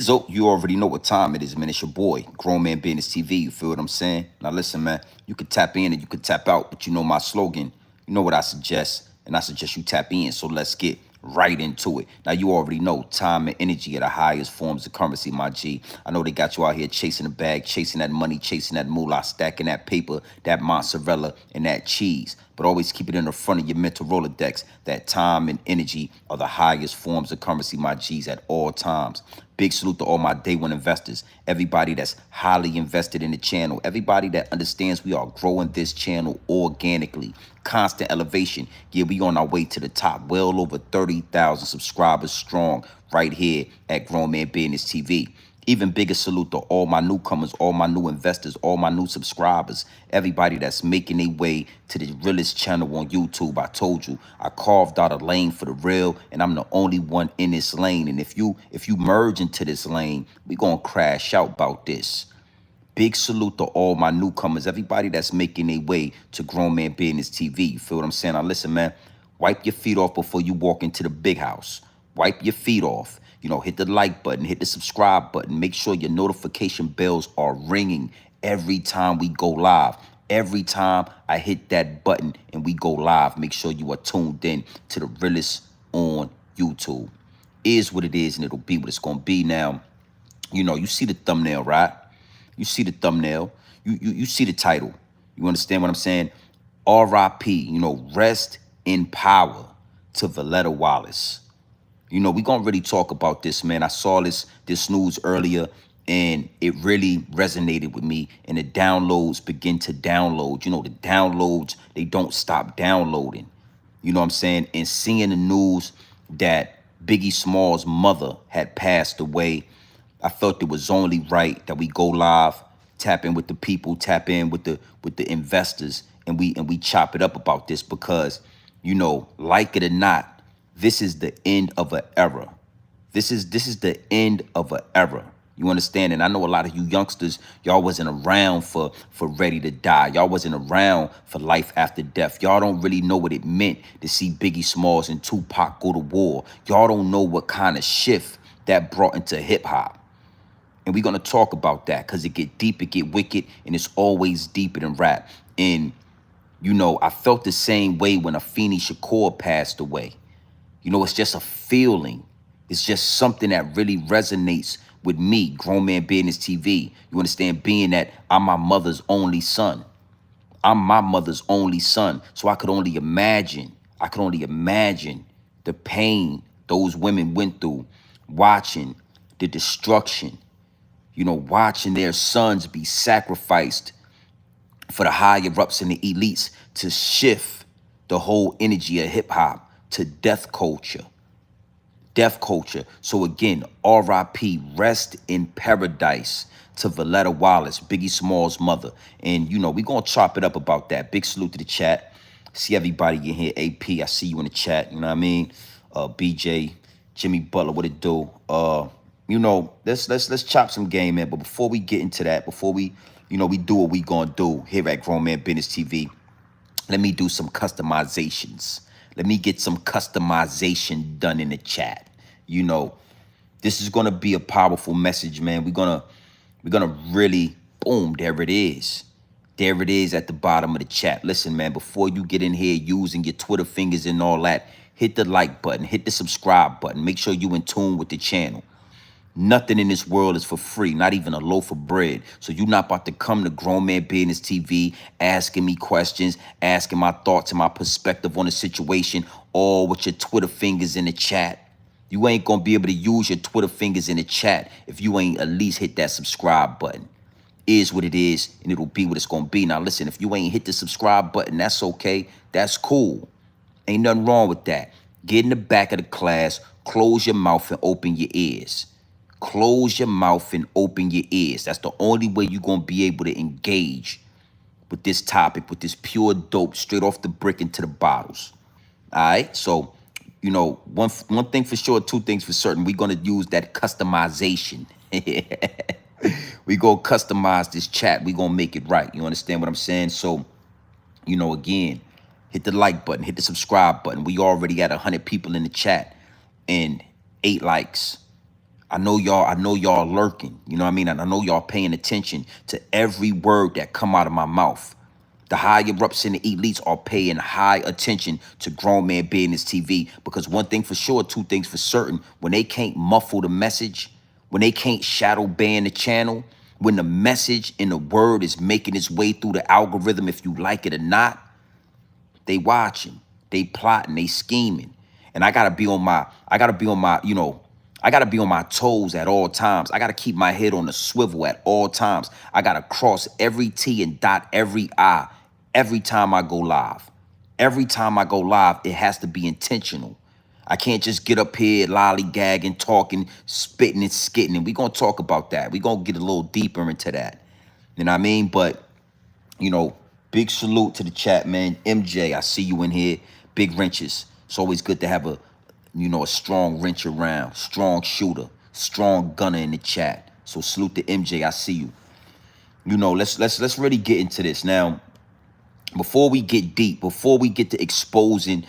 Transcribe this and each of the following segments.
So you already know what time it is, man. It's your boy, Grown Man Business TV. You feel what I'm saying? Now listen, man. You could tap in and you could tap out, but you know my slogan. You know what I suggest, and I suggest you tap in. So let's get right into it. Now you already know time and energy are the highest forms of currency, my G. I know they got you out here chasing the bag, chasing that money, chasing that moolah, stacking that paper, that mozzarella, and that cheese. But always keep it in the front of your mental Rolodex that time and energy are the highest forms of currency, my G's, at all times. Big salute to all my day one investors, everybody that's highly invested in the channel, everybody that understands we are growing this channel organically. Constant elevation. Yeah, we on our way to the top. Well over 30,000 subscribers strong right here at Grown Man Business TV. Even bigger salute to all my newcomers, all my new investors, all my new subscribers, everybody that's making their way to the Realest channel on YouTube. I told you, I carved out a lane for the real, and I'm the only one in this lane. And if you merge into this lane, we gonna crash out about this. Big salute to all my newcomers, everybody that's making their way to Grown Man Business TV. You feel what I'm saying? Now listen, man, wipe your feet off before you walk into the big house. Wipe your feet off. You know, hit the like button, hit the subscribe button. Make sure your notification bells are ringing every time we go live. Every time I hit that button and we go live, make sure you are tuned in to the Realest on YouTube. Is what it is, and it'll be what it's gonna be. Now, you know, you see the thumbnail, right? You see the thumbnail. You see the title. You understand what I'm saying? R.I.P. You know, rest in power to Voletta Wallace. You know, we gonna really talk about this, man. I saw this news earlier, and it really resonated with me. And the downloads begin to download. You know, the downloads, they don't stop downloading. You know what I'm saying? And seeing the news that Biggie Small's mother had passed away, I felt it was only right that we go live, tap in with the people, tap in with the investors, and we chop it up about this because, you know, like it or not, this is the end of an era. This is the end of an era. You understand? And I know a lot of you youngsters, y'all wasn't around for Ready to Die. Y'all wasn't around for Life After Death. Y'all don't really know what it meant to see Biggie Smalls and Tupac go to war. Y'all don't know what kind of shift that brought into hip hop. And we're gonna talk about that because it get deep, it get wicked, and it's always deeper than rap. And you know, I felt the same way when Afeni Shakur passed away. You know, it's just a feeling. It's just something that really resonates with me, Grown Man Business TV. You understand? Being that I'm my mother's only son. I'm my mother's only son. So I could only imagine, the pain those women went through, watching the destruction, you know, watching their sons be sacrificed for the higher ups and the elites to shift the whole energy of hip hop to death culture. Death culture. So again, R.I.P. Rest in paradise to Voletta Wallace, Biggie Small's mother. And you know, we're gonna chop it up about that. Big salute to the chat. See everybody in here. AP, I see you in the chat. You know what I mean? BJ, Jimmy Butler, what it do? You know, let's chop some game, man. But before we get into that, before we, you know, we do what we gonna do here at Grown Man Business TV, let me do some customizations. Let me get some customization done in the chat. You know, this is gonna be a powerful message, man. We're gonna really, boom, there it is. There it is at the bottom of the chat. Listen, man, before you get in here using your Twitter fingers and all that, hit the like button, hit the subscribe button. Make sure you in tune with the channel. Nothing in this world is for free, not even a loaf of bread. So you're not about to come to Grown Man Business TV asking me questions, asking my thoughts and my perspective on the situation, all with your Twitter fingers in the chat. You ain't going to be able to use your Twitter fingers in the chat if you ain't at least hit that subscribe button. Is what it is, and it'll be what it's going to be. Now, listen, if you ain't hit the subscribe button, that's okay. That's cool. Ain't nothing wrong with that. Get in the back of the class, close your mouth and open your ears. Close your mouth and open your ears. That's the only way you're going to be able to engage with this topic, with this pure dope, straight off the brick into the bottles. All right? So, you know, one thing for sure, two things for certain. We're going to use that customization. We going to customize this chat. We going to make it right. You understand what I'm saying? So, you know, again, hit the like button, hit the subscribe button. We already got 100 people in the chat and 8 likes. I know y'all lurking. You know what I mean? And I know y'all paying attention to every word that come out of my mouth. The higher ups and the elites are paying high attention to Grown Man Business TV, because one thing for sure, two things for certain: when they can't muffle the message, when they can't shadow ban the channel, when the message and the word is making its way through the algorithm, if you like it or not, they watching, they plotting, they scheming. And I gotta be on my, I gotta be on my toes at all times. I gotta keep my head on the swivel at all times. I gotta cross every T and dot every I every time I go live. Every time I go live, it has to be intentional. I can't just get up here lollygagging, talking, spitting and skitting. And we're gonna talk about that. We're gonna get a little deeper into that. You know what I mean? But you know, big salute to the chat, man. MJ, I see you in here. Big wrenches. It's always good to have a strong wrench around, strong shooter, strong gunner in the chat. So salute to MJ. I see you. You know, let's really get into this now. Before we get deep, before we get to exposing,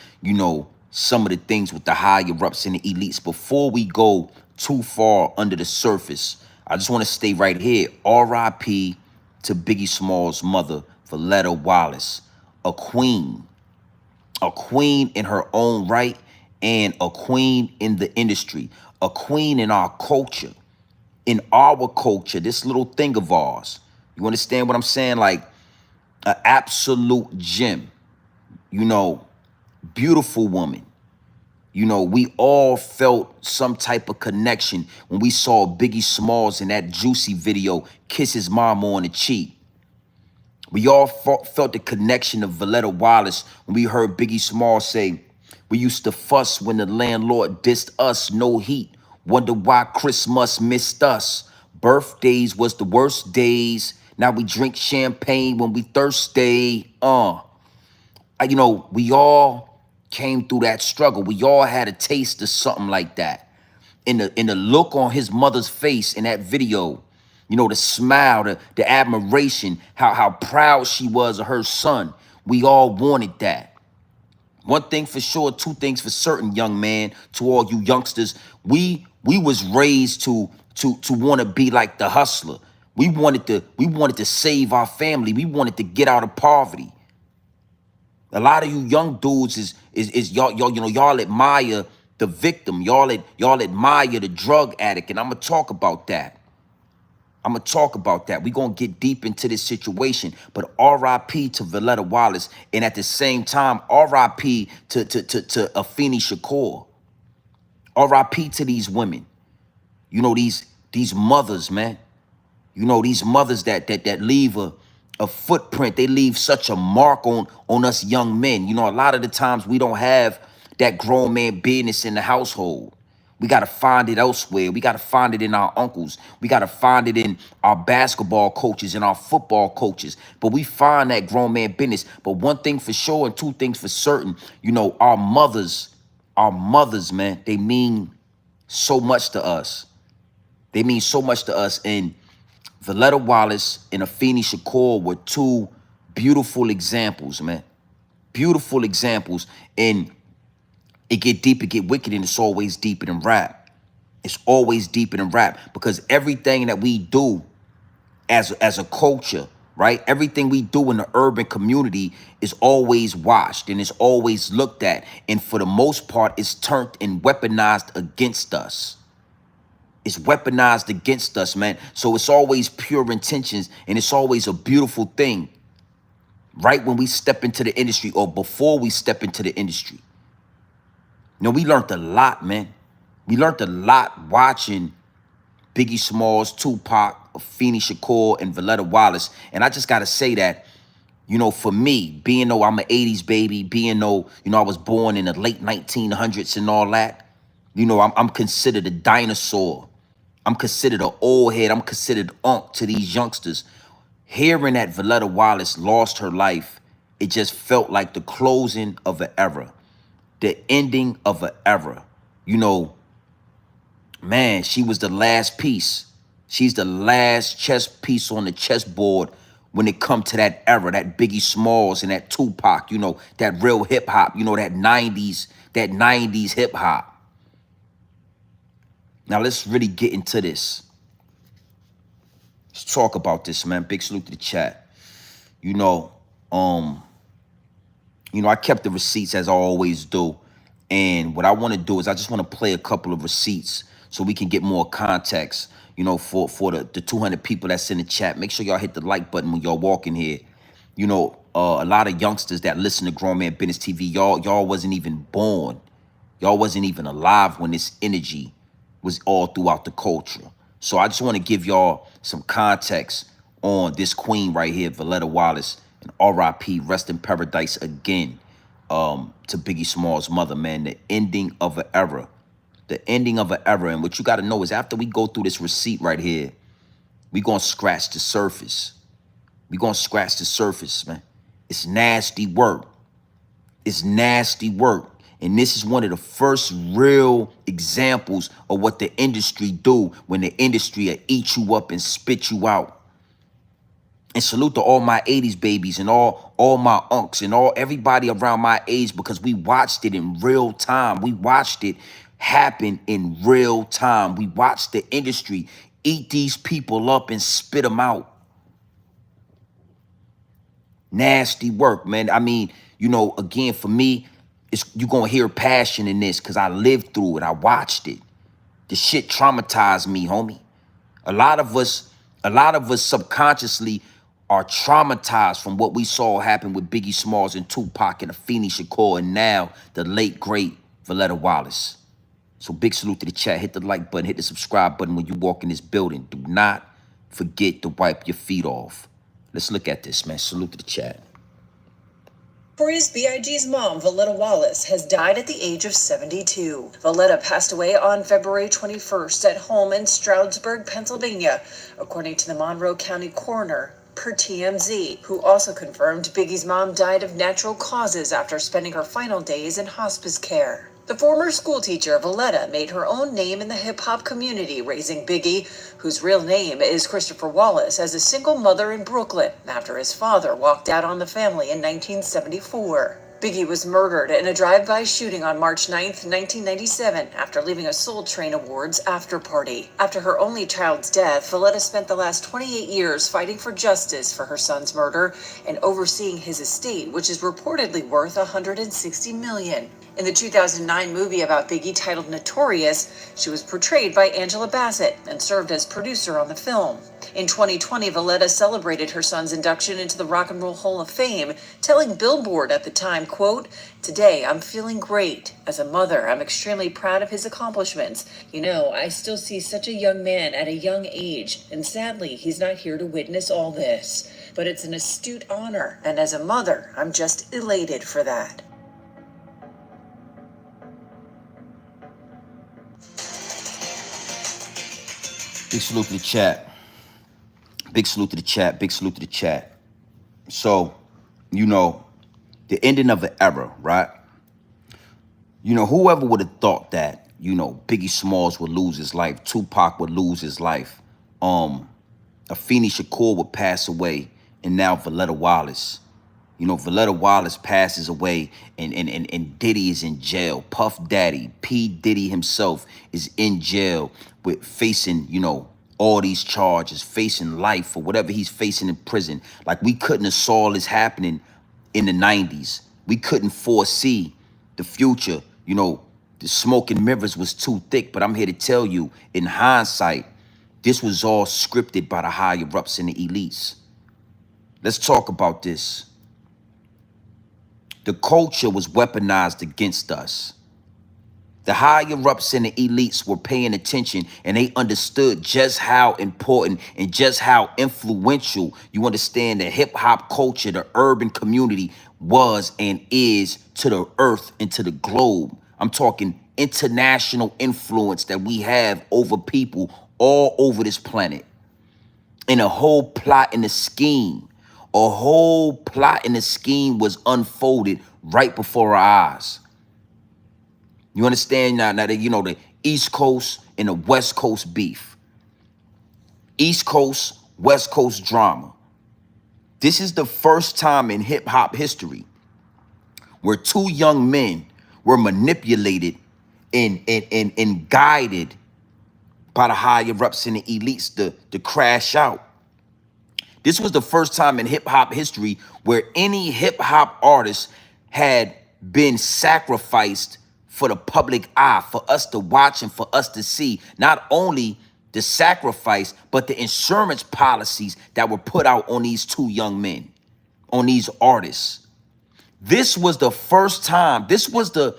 some of the things with the higher ups and the elites, before we go too far under the surface, I just want to stay right here. R.I.P. to Biggie Small's mother, Voletta Wallace, a queen in her own right, and a queen in the industry, a queen in our culture, this little thing of ours. You understand what I'm saying? Like, an absolute gem, beautiful woman. We all felt some type of connection when we saw Biggie Smalls in that Juicy video kiss his mama on the cheek. We all felt the connection of Voletta Wallace when we heard Biggie Smalls say, "We used to fuss when the landlord dissed us, no heat. Wonder why Christmas missed us. Birthdays was the worst days. Now we drink champagne when we thirsty." We all came through that struggle. We all had a taste of something like that. In the look on his mother's face in that video, the smile, the admiration, how proud she was of her son. We all wanted that. One thing for sure, two things for certain, young man, to all you youngsters, we was raised to want to be like the hustler. We wanted to save our family. We wanted to get out of poverty. A lot of you young dudes is y'all admire the victim. Y'all admire the drug addict, and I'm gonna talk about that. We're going to get deep into this situation. But R.I.P. to Voletta Wallace. And at the same time, R.I.P. to Afeni Shakur. R.I.P. to these women. These mothers, man. These mothers that leave a footprint. They leave such a mark on us young men. A lot of the times we don't have that grown man business in the household. We got to find it elsewhere. We got to find it in our uncles. We got to find it in our basketball coaches and our football coaches. But we find that grown man business. But one thing for sure and two things for certain, our mothers, man, they mean so much to us. They mean so much to us. And Voletta Wallace and Afeni Shakur were two beautiful examples, man. Beautiful examples. And it get deep, it get wicked, and it's always deeper than rap. It's always deeper than rap, because everything that we do as a culture, right? Everything we do in the urban community is always watched and it's always looked at. And for the most part, it's turned and weaponized against us. It's weaponized against us, man. So it's always pure intentions, and it's always a beautiful thing right when we step into the industry or before we step into the industry. We learned a lot, man. We learned a lot watching Biggie Smalls, Tupac, Afeni Shakur, and Voletta Wallace. And I just got to say that, for me, being though I'm an 80s baby, being though, I was born in the late 1900s and all that, I'm considered a dinosaur. I'm considered an old head. I'm considered unk to these youngsters. Hearing that Voletta Wallace lost her life, it just felt like the closing of an era. The ending of an era. Man, she was the last piece. She's the last chess piece on the chessboard when it come to that era, that Biggie Smalls and that Tupac, that real hip hop, that 90s hip hop. Now let's really get into this. Let's talk about this, man. Big salute to the chat. You know, I kept the receipts as I always do. And what I want to do is I just want to play a couple of receipts so we can get more context, for the 200 people that's in the chat. Make sure y'all hit the like button when y'all walking here. A lot of youngsters that listen to Grown Man Business TV, y'all wasn't even born. Y'all wasn't even alive when this energy was all throughout the culture. So I just want to give y'all some context on this queen right here, Voletta Wallace, and R.I.P. Rest in paradise again, to Biggie Small's mother, man. The ending of an era. The ending of an era. And what you got to know is after we go through this receipt right here, we going to scratch the surface. We going to scratch the surface, man. It's nasty work. It's nasty work. And this is one of the first real examples of what the industry do when the industry will eat you up and spit you out. And salute to all my 80s babies and all my unks and everybody around my age, because we watched it in real time. We watched it happen in real time. We watched the industry eat these people up and spit them out. Nasty work, man. I mean, again, for me, you're going to hear passion in this because I lived through it. I watched it. The shit traumatized me, homie. A lot of us subconsciously are traumatized from what we saw happen with Biggie Smalls and Tupac and Afeni Shakur and now the late, great Voletta Wallace. So big salute to the chat. Hit the like button, hit the subscribe button when you walk in this building. Do not forget to wipe your feet off. Let's look at this, man. Salute to the chat. Notorious B.I.G.'s mom, Voletta Wallace, has died at the age of 72. Voletta passed away on February 21st at home in Stroudsburg, Pennsylvania, according to the Monroe County coroner, per TMZ, who also confirmed Biggie's mom died of natural causes after spending her final days in hospice care. The former schoolteacher, Voletta, made her own name in the hip-hop community, raising Biggie, whose real name is Christopher Wallace, as a single mother in Brooklyn after his father walked out on the family in 1974. Biggie was murdered in a drive-by shooting on March 9, 1997, after leaving a Soul Train Awards after-party. After her only child's death, Voletta spent the last 28 years fighting for justice for her son's murder and overseeing his estate, which is reportedly worth $160 million. In the 2009 movie about Biggie titled Notorious, she was portrayed by Angela Bassett and served as producer on the film. In 2020, Voletta celebrated her son's induction into the Rock and Roll Hall of Fame, telling Billboard at the time, quote, "Today, I'm feeling great. As a mother, I'm extremely proud of his accomplishments. I still see such a young man at a young age, and sadly, he's not here to witness all this. But it's an astute honor, and as a mother, I'm just elated for that." Big salute to the chat. Big salute to the chat. Big salute to the chat. So, the ending of an era, right? Whoever would have thought that, Biggie Smalls would lose his life, Tupac would lose his life, Afeni Shakur would pass away, and now Voletta Wallace. Voletta Wallace passes away, and Diddy is in jail. Puff Daddy, P. Diddy himself is in jail with facing, all these charges, facing life or whatever he's facing in prison. Like, we couldn't have saw this happening in the 90s. We couldn't foresee the future. The smoke and mirrors was too thick, but I'm here to tell you, in hindsight, this was all scripted by the higher-ups and the elites. Let's talk about this. The culture was weaponized against us. The higher-ups and the elites were paying attention, and they understood just how important and just how influential, you understand, the hip-hop culture, the urban community was and is to the earth and to the globe. I'm talking international influence that we have over people all over this planet. And a whole plot and a scheme. A whole plot and a scheme was unfolded right before our eyes. You understand now that, the East Coast and the West Coast beef. East Coast, West Coast drama. This is the first time in hip hop history where two young men were manipulated and guided by the higher ups and the elites to crash out. This was the first time in hip hop history where any hip hop artist had been sacrificed for the public eye, for us to watch and for us to see. Not only the sacrifice, but the insurance policies that were put out on these two young men, on these artists. This was the first time. This was the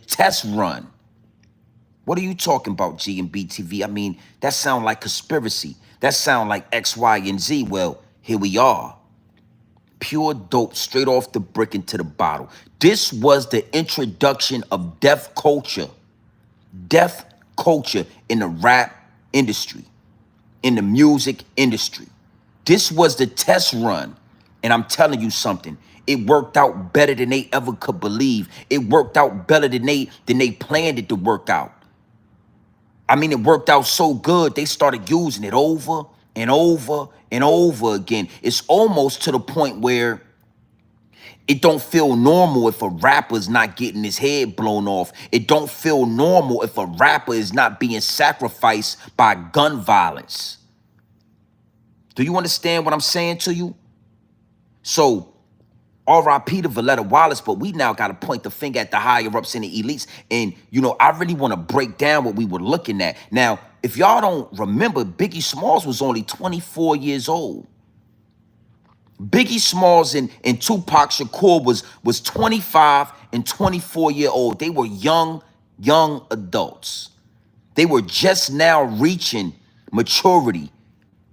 test run. What are you talking about, G and BTV? I mean, that sound like conspiracy. That sound like X, Y, and Z. Well, here we are. Pure dope straight off the brick into the bottle. This was the introduction of deaf culture. Deaf culture in the rap industry, in the music industry. This was the test run. And I'm telling you something. It worked out better than they ever could believe. It worked out better than they planned it to work out. I mean, it worked out so good, they started using it over and over and over again. It's almost to the point where it don't feel normal if a rapper's not getting his head blown off. It don't feel normal if a rapper is not being sacrificed by gun violence. Do you understand what I'm saying to you? So, R.I.P. to Voletta Wallace, but we now got to point the finger at the higher ups and the elites. And, I really want to break down what we were looking at. Now, if y'all don't remember, Biggie Smalls was only 24 years old. Biggie Smalls and Tupac Shakur was 25 and 24-year-old. They were young adults. They were just now reaching maturity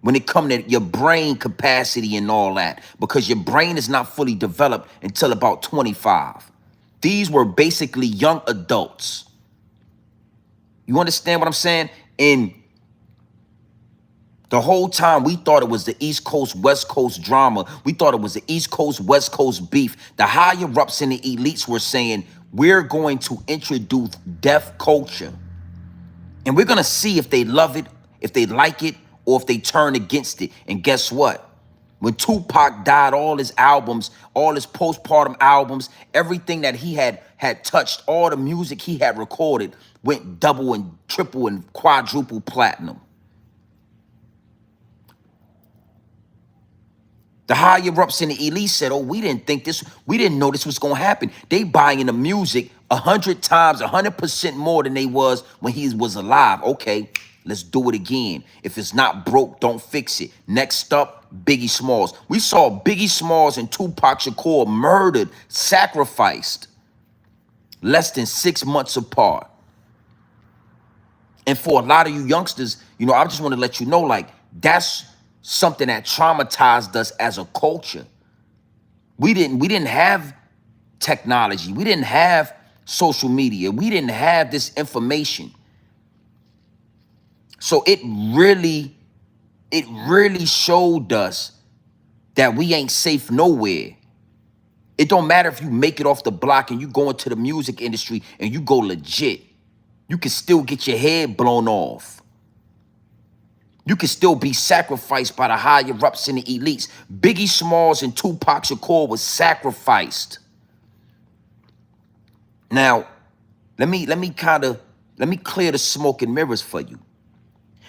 when it comes to your brain capacity and all that, because your brain is not fully developed until about 25. These were basically young adults. You understand what I'm saying? And the whole time we thought it was the East Coast, West Coast drama. We thought it was the East Coast, West Coast beef. The higher ups and the elites were saying, we're going to introduce deaf culture. And we're going to see if they love it, if they like it, or if they turn against it. And guess what? When Tupac died, all his albums, all his postpartum albums, everything that he had touched, all the music he had recorded went double and triple and quadruple platinum. The higher ups in the elite said, oh, we didn't know this was going to happen. They buying the music 100 times, 100% more than they was when he was alive. Okay, let's do it again. If it's not broke, don't fix it. Next up, Biggie Smalls. We saw Biggie Smalls and Tupac Shakur murdered, sacrificed, less than 6 months apart. And for a lot of you youngsters, I just want to let you know, like, that's something that traumatized us as a culture. We didn't have technology. We didn't have social media. We didn't have this information. So it really showed us that we ain't safe nowhere. It don't matter if you make it off the block and you go into the music industry and you go legit. You can still get your head blown off. You can still be sacrificed by the higher ups and the elites. Biggie Smalls and Tupac Shakur was sacrificed. Now, let me clear the smoke and mirrors for you.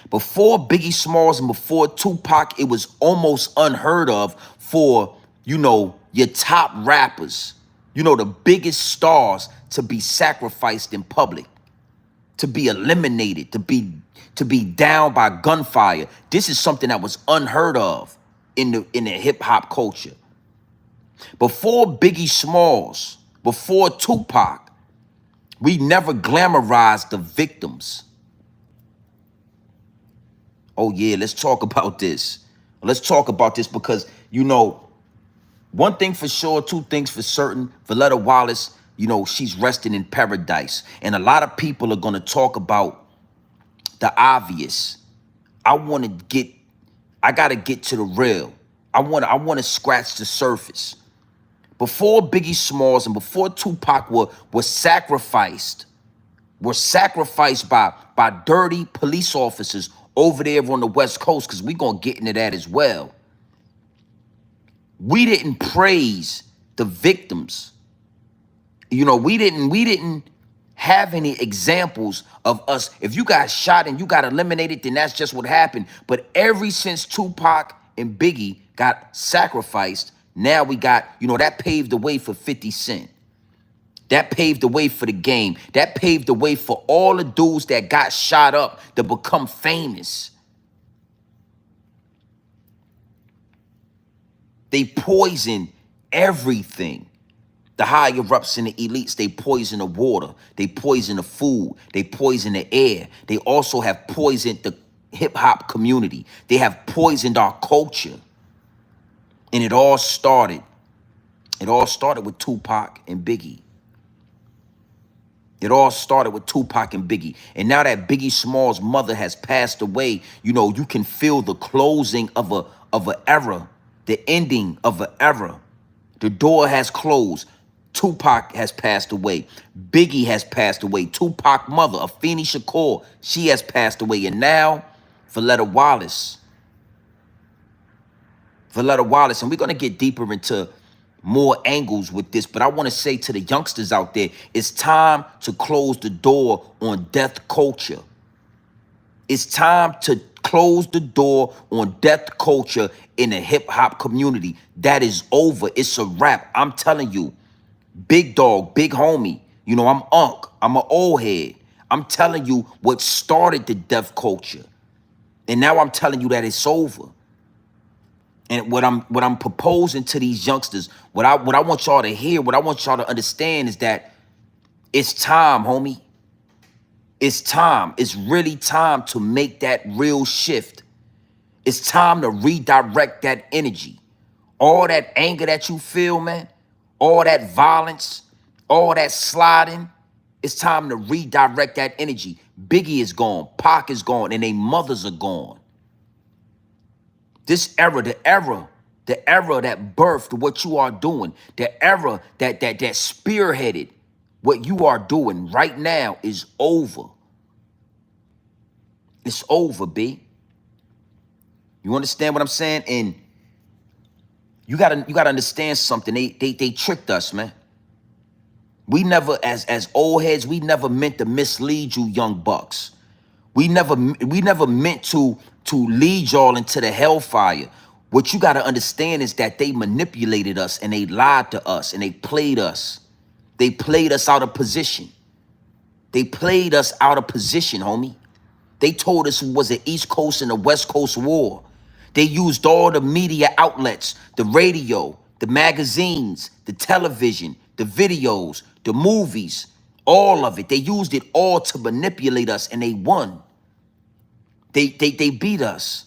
Before Biggie Smalls and before Tupac, it was almost unheard of for, your top rappers, the biggest stars to be sacrificed in public, to be eliminated, to be down by gunfire. This is something that was unheard of in the hip hop culture. Before Biggie Smalls, before Tupac, we never glamorized the victims. Oh yeah, let's talk about this. Let's talk about this because, one thing for sure, two things for certain. Voletta Wallace, she's resting in paradise. And a lot of people are going to talk about the obvious. I got to get to the real. I want to scratch the surface. Before Biggie Smalls and before Tupac were sacrificed by dirty police officers over there on the West Coast, because we're going to get into that as well. We didn't praise the victims. We didn't have any examples of us. If you got shot and you got eliminated, then that's just what happened. But ever since Tupac and Biggie got sacrificed, now we got, that paved the way for 50 Cent. That paved the way for the game. That paved the way for all the dudes that got shot up to become famous. They poison everything. The higher ups and the elites, they poison the water. They poison the food. They poison the air. They also have poisoned the hip hop community. They have poisoned our culture. And it all started with Tupac and Biggie. It all started with Tupac and Biggie. And now that Biggie Small's mother has passed away, you can feel the closing of an era, the ending of an era. The door has closed. Tupac has passed away. Biggie has passed away. Tupac's mother, Afeni Shakur, she has passed away. And now, Voletta Wallace. Voletta Wallace. And we're going to get deeper into more angles with this, but I want to say to the youngsters out there, it's time to close the door on death culture. It's time to close the door on death culture in the hip-hop community. That is over. It's a wrap. I'm telling you, big dog, big homie, I'm Unc. I'm an old head. I'm telling you what started the death culture. And now I'm telling you that it's over. And what I'm proposing to these youngsters, what I want y'all to hear, what I want y'all to understand is that it's time, homie. It's time. It's really time to make that real shift. It's time to redirect that energy. All that anger that you feel, man, all that violence, all that sliding, it's time to redirect that energy. Biggie is gone, Pac is gone, and their mothers are gone. This era, the era that birthed what you are doing, the era that spearheaded what you are doing right now is over. It's over, B. You understand what I'm saying? And you gotta understand something. They tricked us, man. We never, as old heads, we never meant to mislead you young bucks. We never meant to lead y'all into the hellfire. What you got to understand is that they manipulated us and they lied to us and they played us. They played us out of position. They played us out of position, homie. They told us it was an East Coast and a West Coast war. They used all the media outlets, the radio, the magazines, the television, the videos, the movies, all of it. They used it all to manipulate us and they won. They beat us.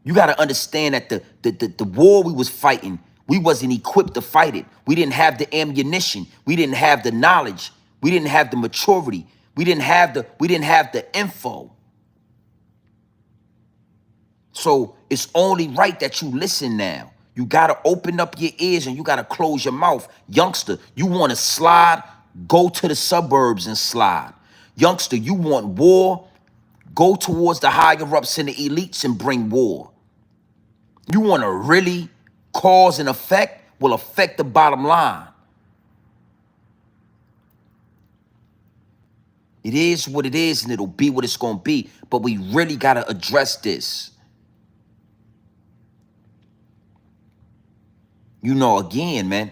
You got to understand that the war we was fighting, we wasn't equipped to fight it. We didn't have the ammunition. We didn't have the knowledge. We didn't have the maturity. We didn't have the info. So it's only right that you listen now. You got to open up your ears and you got to close your mouth. Youngster, you want to slide? Go to the suburbs and slide. Youngster, you want war? Go towards the higher ups and the elites and bring war. You want to really cause and effect? Will affect the bottom line. It is what it is and it'll be what it's going to be. But we really got to address this. Again, man,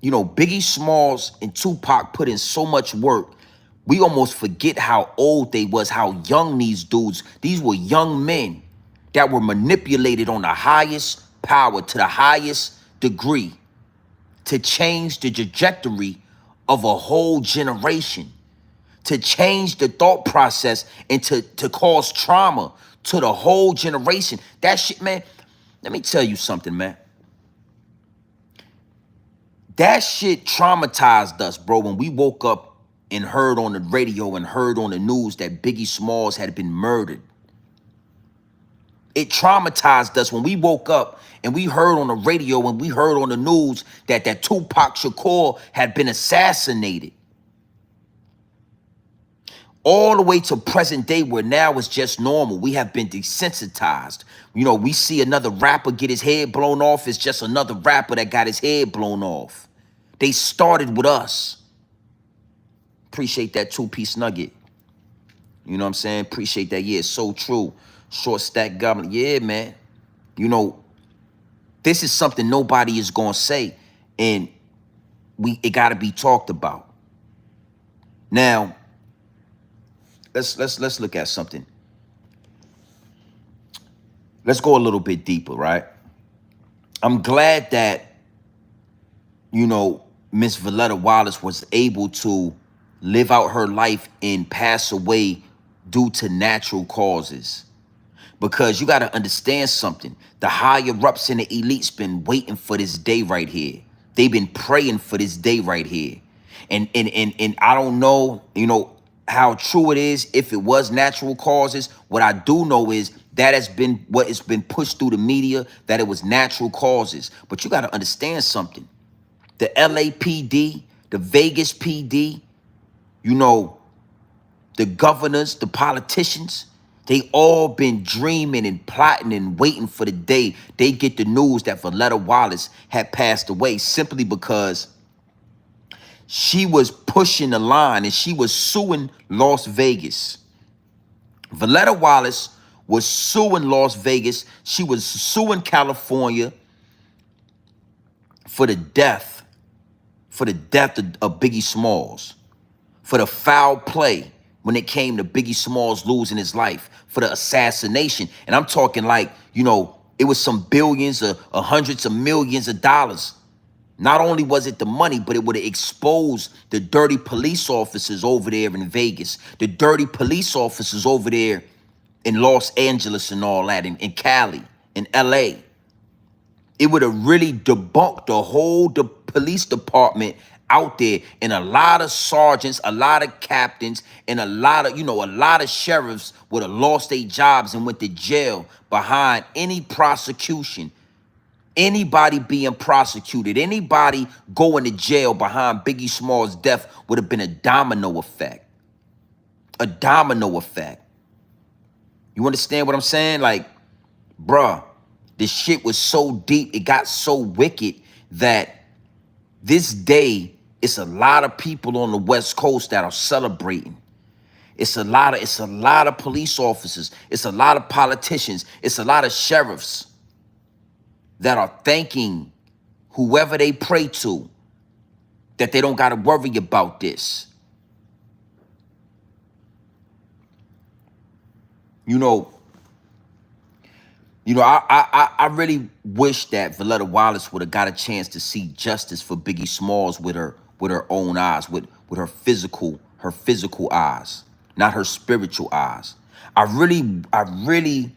Biggie Smalls and Tupac put in so much work. We almost forget how old they was, how young these were young men that were manipulated on the highest power, to the highest degree, to change the trajectory of a whole generation, to change the thought process and to cause trauma to the whole generation. That shit, man, let me tell you something, man. That shit traumatized us, bro, when we woke up and heard on the radio and heard on the news that Biggie Smalls had been murdered. It traumatized us when we woke up and we heard on the radio and we heard on the news that Tupac Shakur had been assassinated. All the way to present day where now it's just normal. We have been desensitized. We see another rapper get his head blown off. It's just another rapper that got his head blown off. They started with us. Appreciate that two-piece nugget. You know what I'm saying? Appreciate that. Yeah, it's so true. Short stack government. Yeah, man. You know, this is something nobody is gonna say, and it gotta be talked about. Now, let's look at something. Let's go a little bit deeper, right? I'm glad that, you know, Miss Voletta Wallace was able to live out her life and pass away due to natural causes. Because you got to understand something. The higher ups and the elites been waiting for this day right here. They've been praying for this day right here. And I don't know, you know, how true it is if it was natural causes. What I do know is that has been what has been pushed through the media, that it was natural causes. But you got to understand something. The LAPD, the Vegas PD, you know, the governors, the politicians, they all been dreaming and plotting and waiting for the day they get the news that Voletta Wallace had passed away, simply because she was pushing the line and she was suing Las Vegas. Voletta Wallace was suing Las Vegas. She was suing California for the death, of Biggie Smalls, for the foul play when it came to Biggie Smalls losing his life, for the assassination. And I'm talking like, you know, it was some billions or hundreds of millions of dollars. Not only was it the money, but it would have exposed the dirty police officers over there in Vegas, the dirty police officers over there in Los Angeles and all that, in Cali, in LA. It would have really debunked the police department out there, and a lot of sergeants, a lot of captains, and a lot of, you know, a lot of sheriffs would have lost their jobs and went to jail behind any prosecution. Anybody being prosecuted, anybody going to jail behind Biggie Smalls' death would have been a domino effect. A domino effect. You understand what I'm saying? Like, bruh, this shit was so deep, it got so wicked that this day, it's a lot of people on the West Coast that are celebrating. It's a lot of police officers. It's a lot of politicians. It's a lot of sheriffs that are thanking whoever they pray to that they don't got to worry about this. You know, I really wish that Voletta Wallace would have got a chance to see justice for Biggie Smalls with her own eyes, with her physical eyes, not her spiritual eyes. I really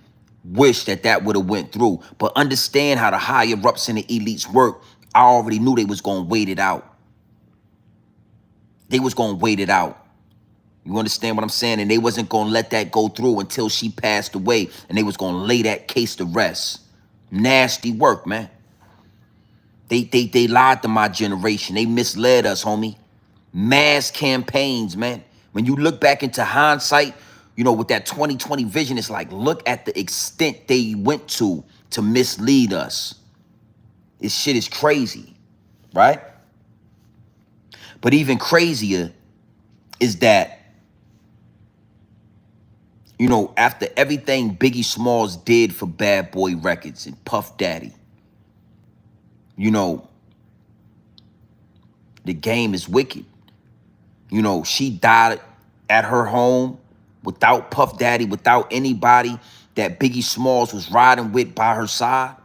wish that would have went through. But understand how the higher ups and the elites work. I already knew they was gonna wait it out. They was gonna wait it out. You understand what I'm saying? And they wasn't gonna let that go through until she passed away, and they was gonna lay that case to rest. Nasty work, man. They lied to my generation. They misled us, homie. Mass campaigns, man. When you look back into hindsight, you know, with that 2020 vision, it's like, look at the extent they went to mislead us. This shit is crazy, right? But even crazier is that, you know, after everything Biggie Smalls did for Bad Boy Records and Puff Daddy, you know, the game is wicked. You know, she died at her home without Puff Daddy, without anybody that Biggie Smalls was riding with by her side.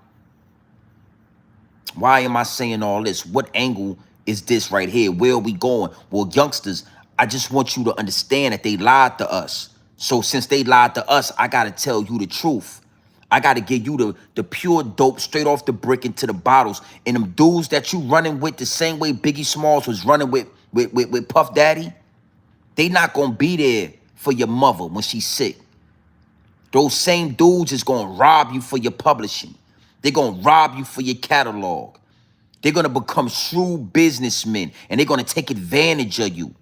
Why am I saying all this? What angle is this right here? Where are we going? Well, youngsters, I just want you to understand that they lied to us. So since they lied to us, I got to tell you the truth. I got to give you the pure dope straight off the brick into the bottles. And them dudes that you running with the same way Biggie Smalls was running with Puff Daddy, they not going to be there for your mother when she's sick. Those same dudes is going to rob you for your publishing. They're going to rob you for your catalog. They're going to become shrewd businessmen, and they're going to take advantage of you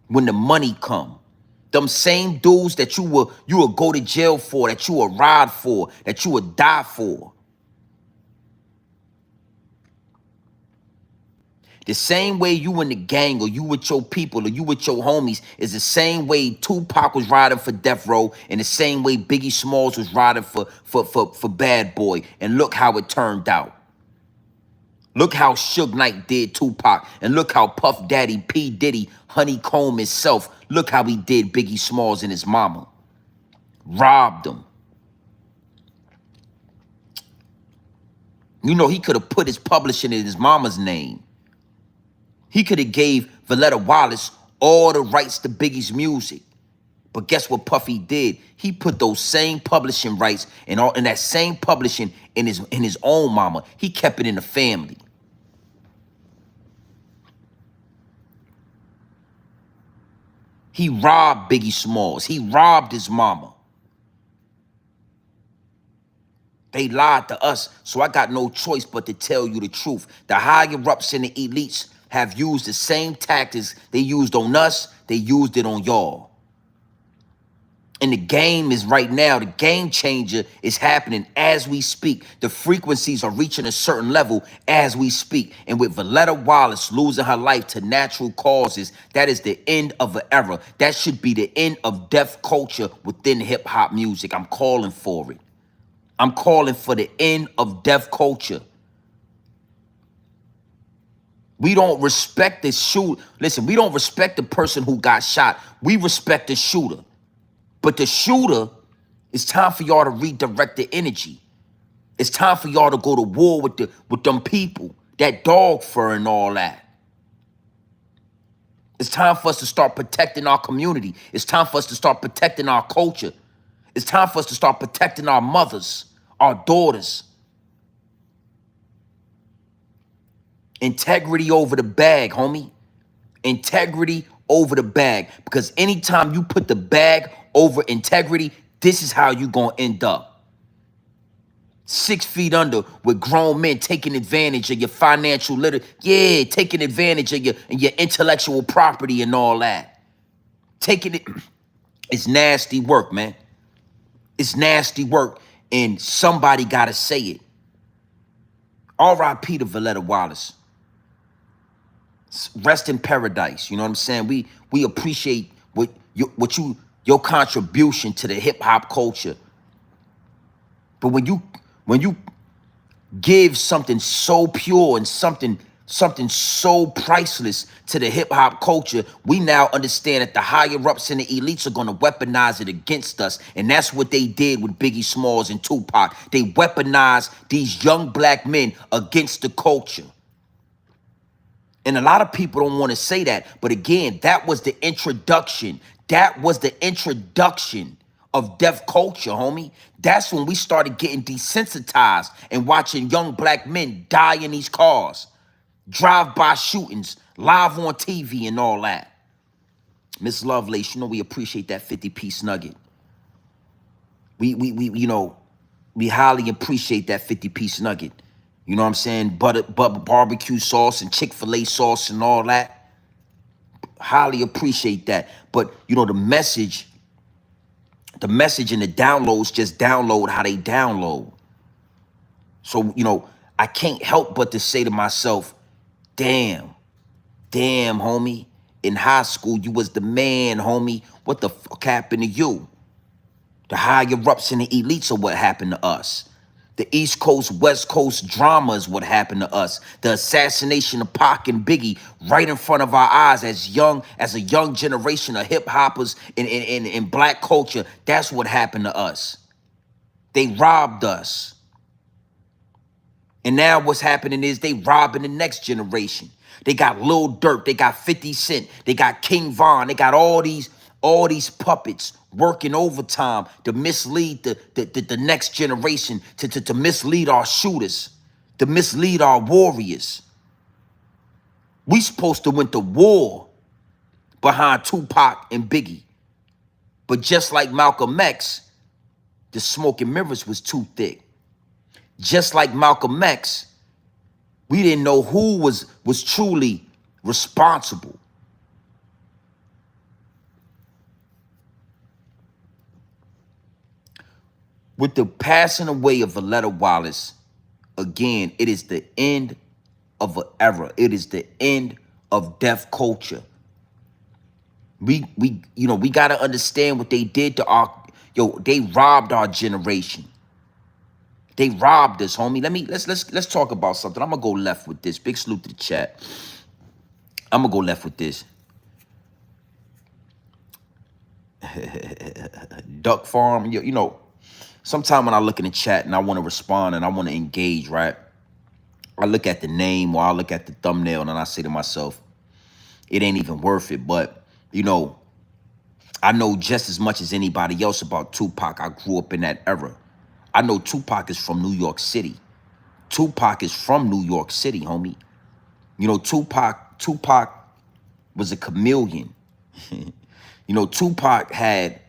when the money come. Them same dudes that you will go to jail for, that you will ride for, that you will die for. The same way you in the gang or you with your people or you with your homies is the same way Tupac was riding for Death Row and the same way Biggie Smalls was riding for Bad Boy. And look how it turned out. Look how Suge Knight did Tupac. And look how Puff Daddy, P. Diddy, Honeycomb himself, look how he did Biggie Smalls and his mama. Robbed them. You know, he could have put his publishing in his mama's name. He could have gave Voletta Wallace all the rights to Biggie's music. But guess what Puffy did? He put those same publishing rights and all in that same publishing in his own mama. He kept it in the family. He robbed Biggie Smalls. He robbed his mama. They lied to us, so I got no choice but to tell you the truth. The higher-ups and the elites have used the same tactics they used on us, they used it on y'all. And the game is right now, the game changer is happening as we speak. The frequencies are reaching a certain level as we speak. And with Voletta Wallace losing her life to natural causes, that is the end of an era. That should be the end of deaf culture within hip-hop music. I'm calling for it. I'm calling for the end of deaf culture. We don't respect the shooter. Listen, we don't respect the person who got shot. We respect the shooter. But the shooter, it's time for y'all to redirect the energy. It's time for y'all to go to war with them people, that dog fur and all that. It's time for us to start protecting our community. It's time for us to start protecting our culture. It's time for us to start protecting our mothers, our daughters. Integrity over the bag, homie. Integrity over the bag. Because anytime you put the bag over integrity, this is how you gonna end up. 6 feet under with grown men taking advantage of your financial literacy. Yeah, taking advantage of your intellectual property and all that. Taking it, it's nasty work, man. It's nasty work, and somebody gotta say it. R.I.P. to Voletta Wallace. Rest in paradise. You know what I'm saying? We appreciate your contribution to the hip hop culture. But when you give something so pure and something so priceless to the hip hop culture, we now understand that the higher ups and the elites are going to weaponize it against us. And that's what they did with Biggie Smalls and Tupac. They weaponized these young black men against the culture. And a lot of people don't want to say that. But again, that was the introduction. That was the introduction of deaf culture, homie. That's when we started getting desensitized and watching young black men die in these cars. Drive-by shootings, live on TV and all that. Miss Lovelace, you know we appreciate that 50-piece nugget. We highly appreciate that 50-piece nugget. You know what I'm saying? Butter barbecue sauce and Chick-fil-A sauce and all that. Highly appreciate that. But, you know, the message and the downloads just download how they download. So, you know, I can't help but to say to myself, damn, homie. In high school, you was the man, homie. What the fuck happened to you? The higher ups and the elites are what happened to us. The East Coast, West Coast drama is what happened to us. The assassination of Pac and Biggie right in front of our eyes as a young generation of hip hoppers in black culture. That's what happened to us. They robbed us. And now what's happening is they robbing the next generation. They got Lil Durk, they got 50 Cent, they got King Von, they got all these puppets working overtime to mislead the next generation, to mislead our shooters, to mislead our warriors. We supposed to went to war behind Tupac and Biggie. But just like Malcolm X, the smoke and mirrors was too thick. Just like Malcolm X, we didn't know who was truly responsible. With the passing away of Voletta Wallace, again, it is the end of an era. It is the end of deaf culture. We gotta understand what they did to they robbed our generation. They robbed us, homie. Let's talk about something. I'm gonna go left with this. Big salute to the chat. I'm gonna go left with this. Duck Farm, sometime when I look in the chat and I want to respond and I want to engage, right? I look at the name or I look at the thumbnail and I say to myself, it ain't even worth it. But, I know just as much as anybody else about Tupac. I grew up in that era. I know Tupac is from New York City. Tupac is from New York City, homie. Tupac was a chameleon. Tupac had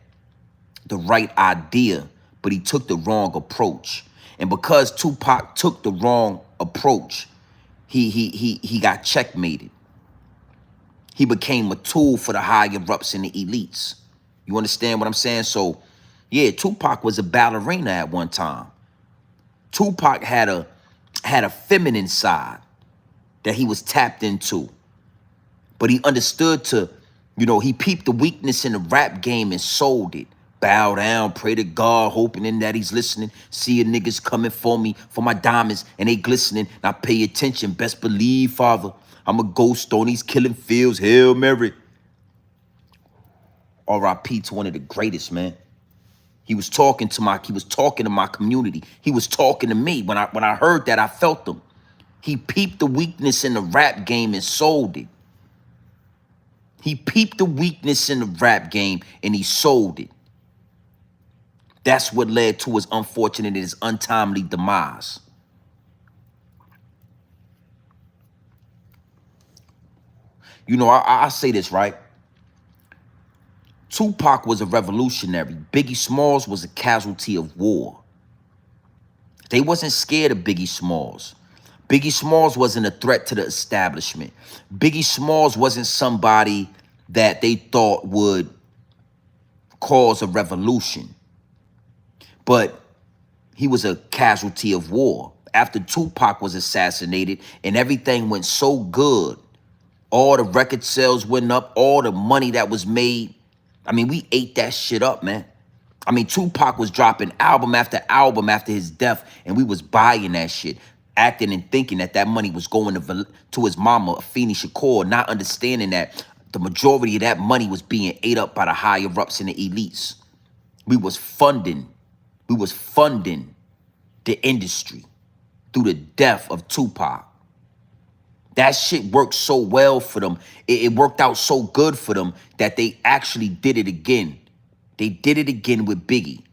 the right idea, but he took the wrong approach. And because Tupac took the wrong approach, he got checkmated. He became a tool for the higher ups and the elites. You understand what I'm saying? So, yeah, Tupac was a ballerina at one time. Tupac had a feminine side that he was tapped into. But he understood he peeped the weakness in the rap game and sold it. Bow down, pray to God, hoping in that he's listening. See a niggas coming for me, for my diamonds, and they glistening. Now pay attention, best believe, Father. I'm a ghost on these killing fields, Hail Mary. R.I.P. to one of the greatest, man. He was talking to my community. He was talking to me. When I heard that, I felt him. He peeped the weakness in the rap game and sold it. He peeped the weakness in the rap game and he sold it. That's what led to his unfortunate and his untimely demise. I say this, right? Tupac was a revolutionary. Biggie Smalls was a casualty of war. They wasn't scared of Biggie Smalls. Biggie Smalls wasn't a threat to the establishment. Biggie Smalls wasn't somebody that they thought would cause a revolution. But he was a casualty of war. After Tupac was assassinated and everything went so good, all the record sales went up, all the money that was made. I mean, we ate that shit up, man. I mean, Tupac was dropping album after album after his death, and we was buying that shit, acting and thinking that money was going to his mama, Afeni Shakur, not understanding that the majority of that money was being ate up by the higher ups and the elites. We was funding the industry through the death of Tupac. That shit worked so well for them. It worked out so good for them that they actually did it again. They did it again with Biggie.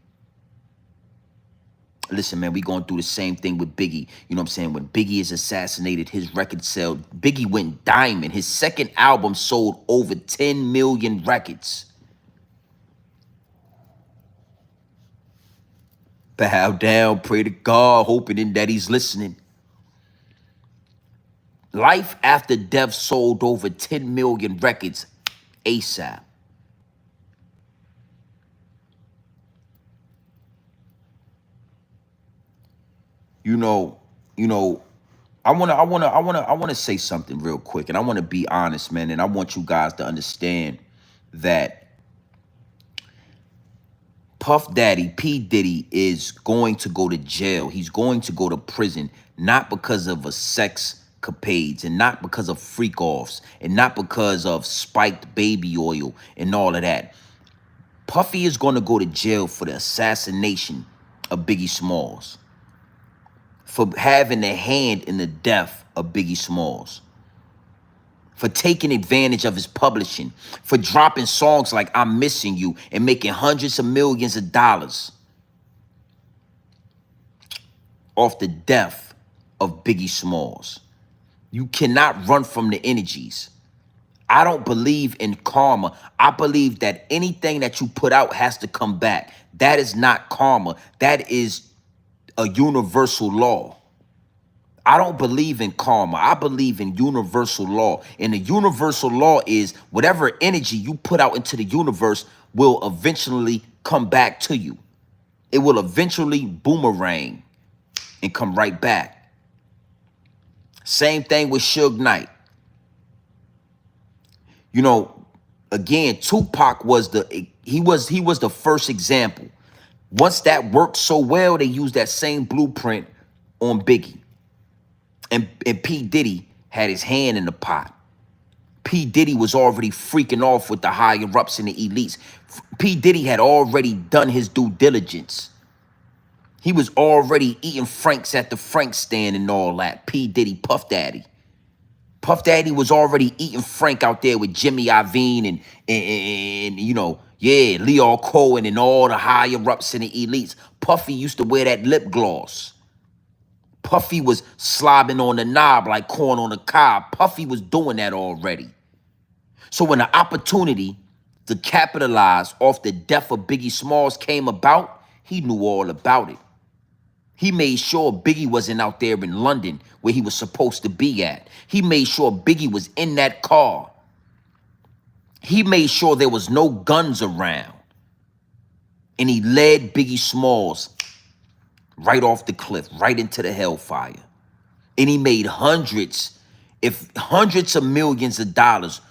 Listen, man, we going through the same thing with Biggie. You know what I'm saying? When Biggie is assassinated, his record sale, Biggie went diamond. His second album sold over 10 million records. Bow down, pray to God, hoping in that he's listening. Life After Death sold over 10 million records ASAP. I wanna say something real quick, and I wanna be honest, man, and I want you guys to understand that Puff Daddy, P. Diddy, is going to go to jail. He's going to go to prison, not because of a sex capades and not because of freak offs and not because of spiked baby oil and all of that. Puffy is going to go to jail for the assassination of Biggie Smalls, for having a hand in the death of Biggie Smalls, for taking advantage of his publishing, for dropping songs like I'm Missing You and making hundreds of millions of dollars off the death of Biggie Smalls. You cannot run from the energies. I don't believe in karma. I believe that anything that you put out has to come back. That is not karma. That is a universal law. I don't believe in karma. I believe in universal law. And the universal law is whatever energy you put out into the universe will eventually come back to you. It will eventually boomerang and come right back. Same thing with Suge Knight. You know, again, Tupac was he was the first example. Once that worked so well, they used that same blueprint on Biggie. And P. Diddy had his hand in the pot. P. Diddy was already freaking off with the higher ups and the elites. P. Diddy had already done his due diligence. He was already eating Franks at the Frank stand and all that. P. Diddy, Puff Daddy. Puff Daddy was already eating Frank out there with Jimmy Iovine and you know, yeah, Leo Cohen and all the higher ups and the elites. Puffy used to wear that lip gloss. Puffy was slobbing on the knob like corn on the cob. Puffy was doing that already. So when the opportunity to capitalize off the death of Biggie Smalls came about, he knew all about it. He made sure Biggie wasn't out there in London where he was supposed to be at. He made sure Biggie was in that car. He made sure there was no guns around. And he led Biggie Smalls right off the cliff, right into the hellfire. And he made hundreds of millions of dollars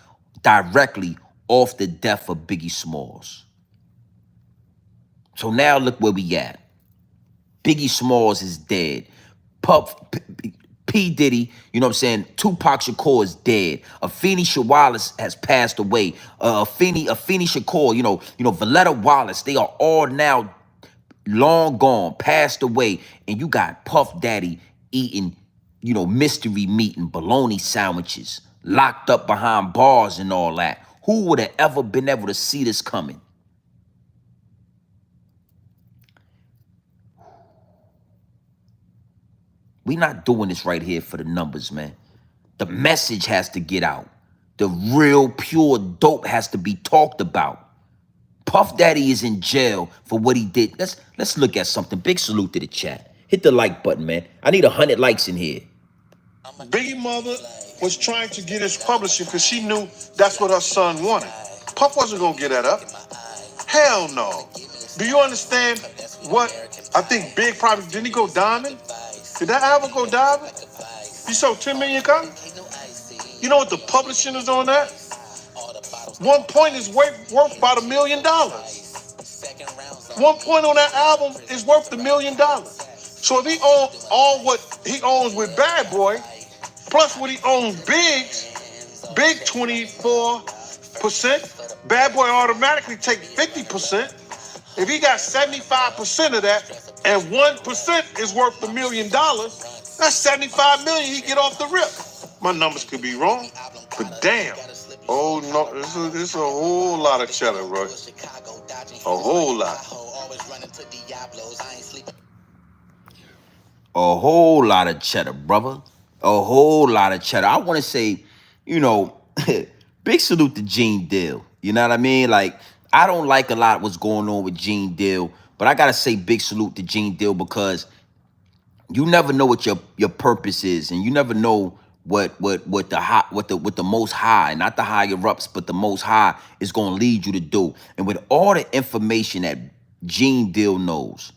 directly off the death of Biggie Smalls. So now look where we at. Biggie Smalls is dead. P. Diddy, you know what I'm saying? Tupac Shakur is dead. Afeni Wallace has passed away. Afeni Shakur, you know, Voletta Wallace, they are all now long gone, passed away. And you got Puff Daddy eating, you know, mystery meat and bologna sandwiches, locked up behind bars and all that. Who would have ever been able to see this coming? We not doing this right here for the numbers, man. The message has to get out. The real pure dope has to be talked about. Puff Daddy is in jail for what he did. Let's look at something. Big salute to the chat. Hit the like button, man. I need 100 likes in here. Biggie mother was trying to get his publishing because she knew that's what her son wanted. Puff wasn't gonna get that up. Hell no. Do you understand what I think Big probably didn't he go diamond? Did that album go diamond? You sold 10 million copies? You know what the publishing is on that? 1 point is worth about $1 million. 1 point on that album is worth $1 million. So if he owns all what he owns with Bad Boy, plus what he owns Big 24%, Bad Boy automatically take 50%. If he got 75% of that and 1% is worth $1 million, that's 75 million he get off the rip. My numbers could be wrong, but damn. Oh no, it's a whole lot of cheddar, bro. A whole lot. A whole lot of cheddar, brother. A whole lot of cheddar. I want to say, you know, big salute to Gene Deal. You know what I mean? Like, I don't like a lot what's going on with Gene Deal, but I gotta say big salute to Gene Deal because you never know what your purpose is, and you never know what the most high, not the higher ups, but the most high is gonna lead you to do. And with all the information that Gene Deal knows,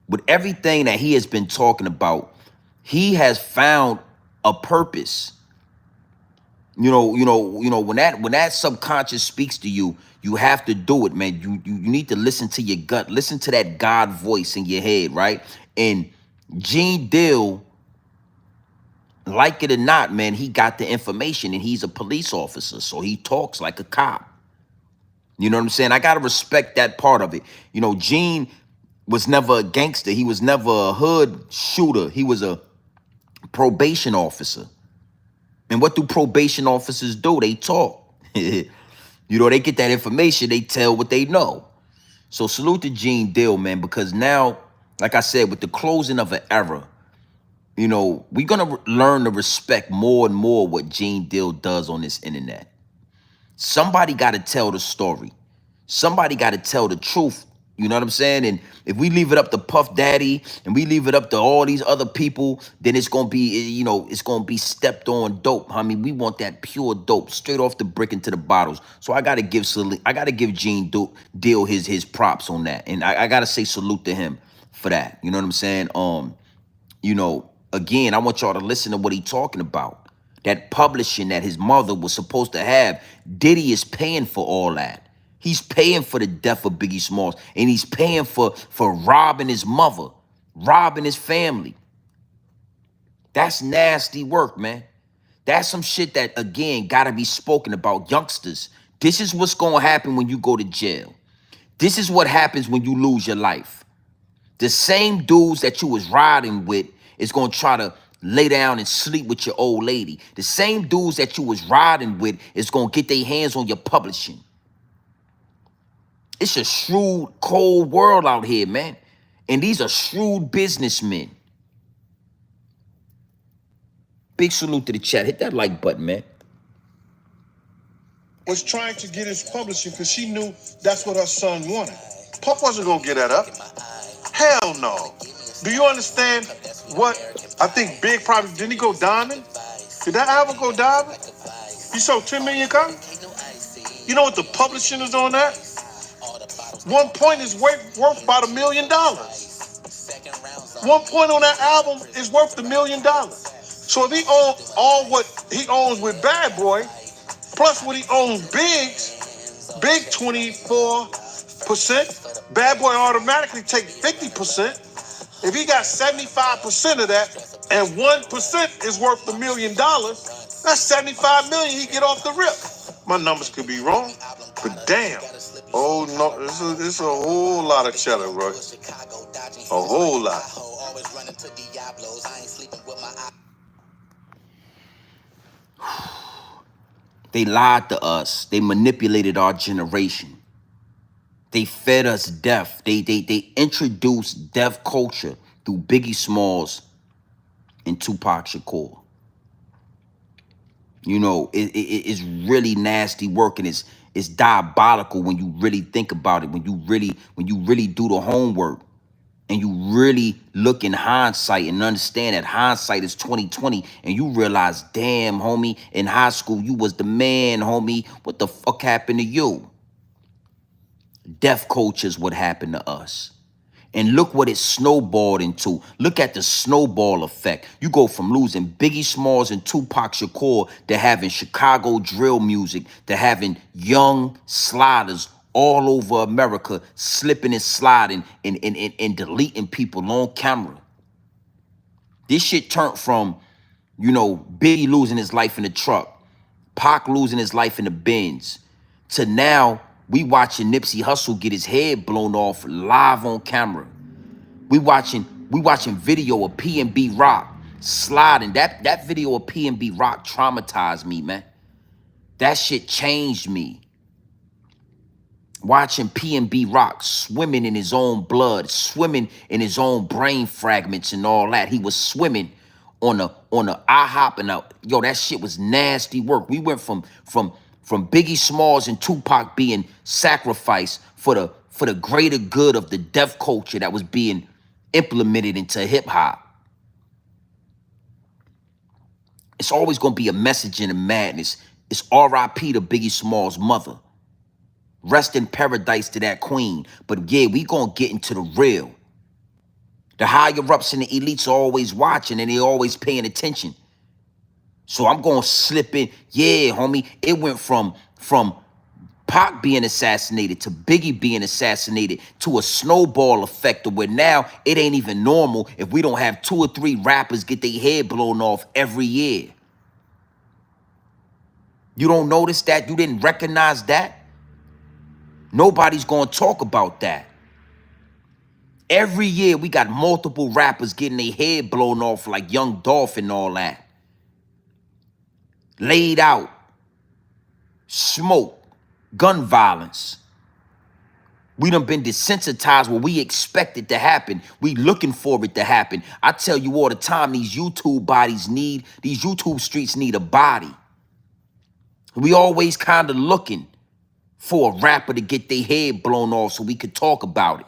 with everything that he has been talking about, he has found a purpose. You know, when that subconscious speaks to you, you have to do it, man. You need to listen to your gut, listen to that God voice in your head, right? And Gene Deal, like it or not, man, he got the information and he's a police officer, so he talks like a cop. You know what I'm saying? I gotta respect that part of it. You know, Gene was never a gangster. He was never a hood shooter. He was a probation officer. And what do probation officers do? They talk. You know, they get that information. They tell what they know. So salute to Gene Deal, man, because now, like I said, with the closing of an era, you know, we're going to learn to respect more and more what Gene Deal does on this internet. Somebody got to tell the story. Somebody got to tell the truth. You know what I'm saying? And if we leave it up to Puff Daddy and we leave it up to all these other people, then it's going to be, you know, it's going to be stepped on dope. I mean, we want that pure dope straight off the brick into the bottles. So I got to give Gene Deal his props on that. And I got to say salute to him for that. You know what I'm saying? You know, Again, I want y'all to listen to what he talking about. That publishing that his mother was supposed to have. Diddy is paying for all that. He's paying for the death of Biggie Smalls. And he's paying for robbing his mother, robbing his family. That's nasty work, man. That's some shit that, again, gotta be spoken about. Youngsters, this is what's gonna happen when you go to jail. This is what happens when you lose your life. The same dudes that you was riding with is gonna try to lay down and sleep with your old lady. The same dudes that you was riding with is gonna get their hands on your publishing. It's a shrewd, cold world out here, man. And these are shrewd businessmen. Big salute to the chat. Hit that like button, man. Was trying to get his publishing because she knew that's what her son wanted. Puff wasn't gonna get that up. Hell no. Do you understand what I think Big probably didn't he go diamond? Did that album go diamond? You sold 10 million copies? You know what the publishing is on that? 1 point is worth about $1 million. 1 point on that album is worth $1 million. So if he owns all what he owns with Bad Boy, plus what he owns Big 24%, Bad Boy automatically take 50%. If he got 75% of that and 1% is worth $1 million, that's 75 million he get off the rip. My numbers could be wrong, but damn. Oh no, it's a whole lot of cheddar, bro. A whole lot. They lied to us. They manipulated our generation. They fed us death. They introduced death culture through Biggie Smalls and Tupac Shakur. You know, it's really nasty work, and it's diabolical when you really think about it. When you really do the homework, and you really look in hindsight and understand that hindsight is 2020, and you realize, damn, homie, in high school you was the man, homie. What the fuck happened to you? Death culture is what happened to us. And look what it snowballed into. Look at the snowball effect. You go from losing Biggie Smalls and Tupac Shakur to having Chicago drill music, to having young sliders all over America slipping and sliding and deleting people on camera. This shit turned from, you know, Biggie losing his life in the truck, Pac losing his life in the Benz, to now we watching Nipsey Hussle get his head blown off live on camera. We watching video of P&B Rock sliding. That video of P&B Rock traumatized me, man. That shit changed me. Watching P&B Rock swimming in his own blood, swimming in his own brain fragments and all that. He was swimming on a IHOP and yo, that shit was nasty work. We went from Biggie Smalls and Tupac being sacrificed for the greater good of the death culture that was being implemented into hip hop. It's always gonna be a message in the madness. It's R.I.P. to Biggie Smalls' mother. Rest in paradise to that queen. But yeah, we gonna get into the real. The higher ups and the elites are always watching and they always paying attention. So I'm gonna slip in. Yeah, homie, it went from Pac being assassinated to Biggie being assassinated to a snowball effect where now it ain't even normal if we don't have 2 or 3 rappers get their head blown off every year. You don't notice that? You didn't recognize that? Nobody's gonna talk about that. Every year we got multiple rappers getting their head blown off like Young Dolph and all that. Laid out. Smoke. Gun violence. We done been desensitized where we expect it to happen. We looking for it to happen. I tell you all the time, these YouTube streets need a body. We always kind of looking for a rapper to get their head blown off so we could talk about it.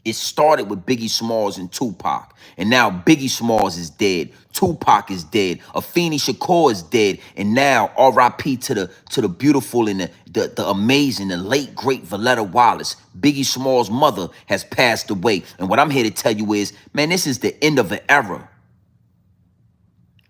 It started with Biggie Smalls and Tupac. And now Biggie Smalls is dead. Tupac is dead. Afeni Shakur is dead. And now R.I.P. to the beautiful and the amazing, the late, great Voletta Wallace. Biggie Smalls' mother has passed away. And what I'm here to tell you is, man, this is the end of an era.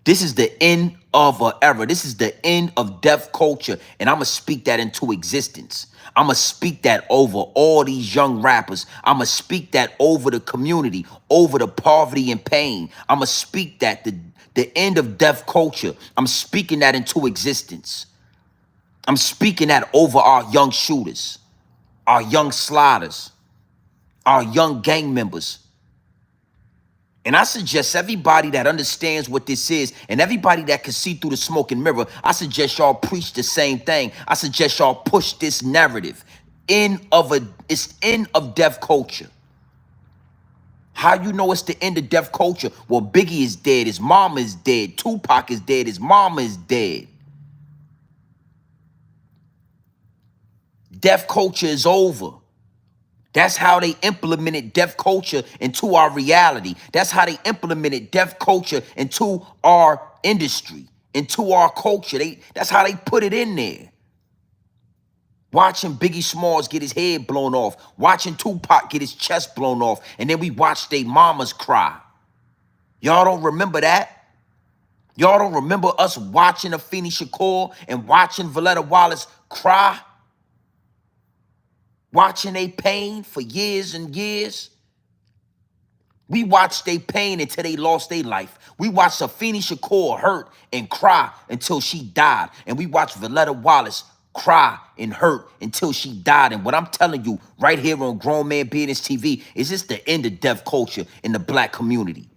This is the end of an era. This is the end of deaf culture. And I'm going to speak that into existence. I'm going to speak that over all these young rappers. I'm going to speak that over the community, over the poverty and pain. I'm going to speak that, the end of deaf culture. I'm speaking that into existence. I'm speaking that over our young shooters, our young sliders, our young gang members. And I suggest everybody that understands what this is and everybody that can see through the smoke and mirror, I suggest y'all preach the same thing. I suggest y'all push this narrative. It's end of deaf culture. How you know it's the end of deaf culture? Well, Biggie is dead. His mama is dead. Tupac is dead. His mama is dead. Deaf culture is over. That's how they implemented deaf culture into our reality. That's how they implemented deaf culture into our industry, into our culture. That's how they put it in there. Watching Biggie Smalls get his head blown off, watching Tupac get his chest blown off, and then we watch their mamas cry. Y'all don't remember that? Y'all don't remember us watching Afeni Shakur and watching Voletta Wallace cry? Watching they pain for years and years. We watched they pain until they lost their life. We watched Afeni Shakur hurt and cry until she died. And we watched Voletta Wallace cry and hurt until she died. And what I'm telling you right here on Grown Man Business TV is this the end of deaf culture in the black community.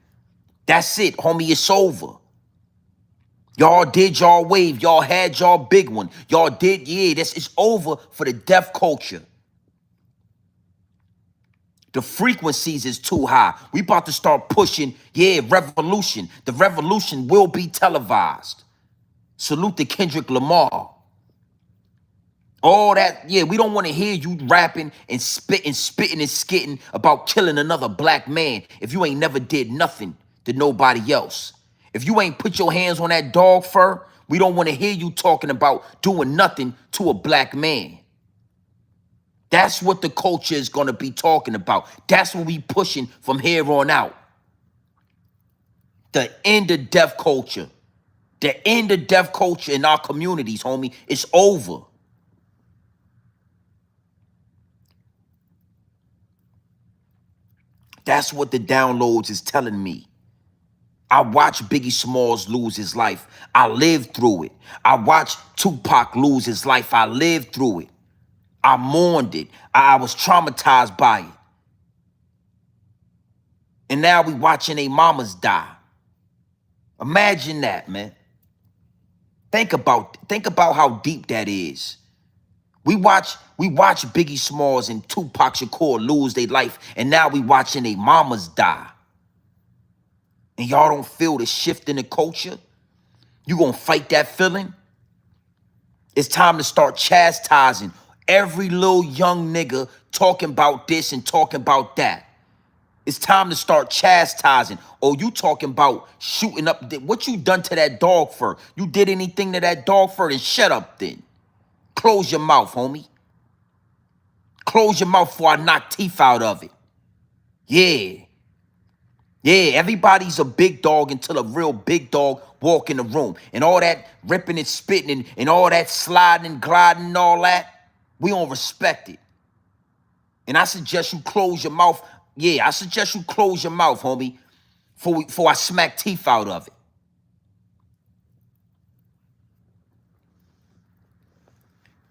That's it, homie, it's over. Y'all did y'all wave. Y'all had y'all big one. Y'all did, it's over for the deaf culture. The frequencies is too high. We about to start pushing, revolution. The revolution will be televised. Salute to Kendrick Lamar. All that, we don't want to hear you rapping and spitting and skitting about killing another black man if you ain't never did nothing to nobody else. If you ain't put your hands on that dog fur, we don't want to hear you talking about doing nothing to a black man. That's what the culture is going to be talking about. That's what we pushing from here on out. The end of deaf culture. The end of deaf culture in our communities, homie. It's over. That's what the downloads is telling me. I watched Biggie Smalls lose his life. I lived through it. I watched Tupac lose his life. I lived through it. I mourned it. I was traumatized by it. And now we watching they mamas die. Imagine that, man. Think about how deep that is. We watch Biggie Smalls and Tupac Shakur lose their life, and now we watching they mamas die. And y'all don't feel the shift in the culture? You gonna fight that feeling? It's time to start chastising every little young nigga talking about this and talking about that. It's time to start chastising. Oh, you talking about shooting up. What you done to that dog fur? You did anything to that dog fur? Then shut up then. Close your mouth, homie. Close your mouth before I knock teeth out of it. Yeah, everybody's a big dog until a real big dog walk in the room. And all that ripping and spitting and all that sliding and gliding and all that, we don't respect it. And I suggest you close your mouth. I suggest you close your mouth, homie, before I smack teeth out of it.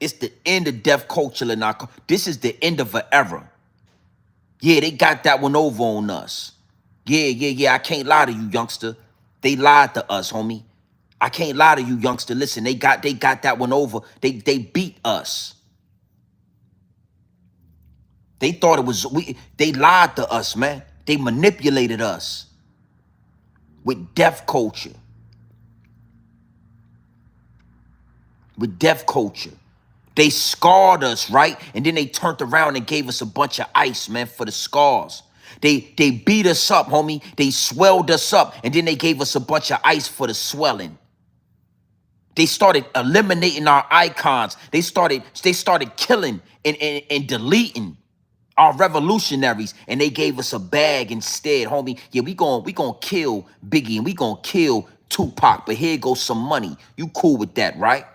It's the end of deaf culture in our. This is the end of an era. Yeah, they got that one over on us. Yeah. I can't lie to you, youngster. They lied to us, homie. I can't lie to you, youngster. Listen, they got that one over. They beat us. They thought it was they lied to us, man. They manipulated us with deaf culture. With deaf culture. They scarred us, right? And then they turned around and gave us a bunch of ice, man, for the scars. They beat us up, homie. They swelled us up, and then they gave us a bunch of ice for the swelling. They started eliminating our icons. They started killing and deleting our revolutionaries, and they gave us a bag instead, homie. Yeah, we gonna kill Biggie and we gonna kill Tupac, but here goes some money. You cool with that, right?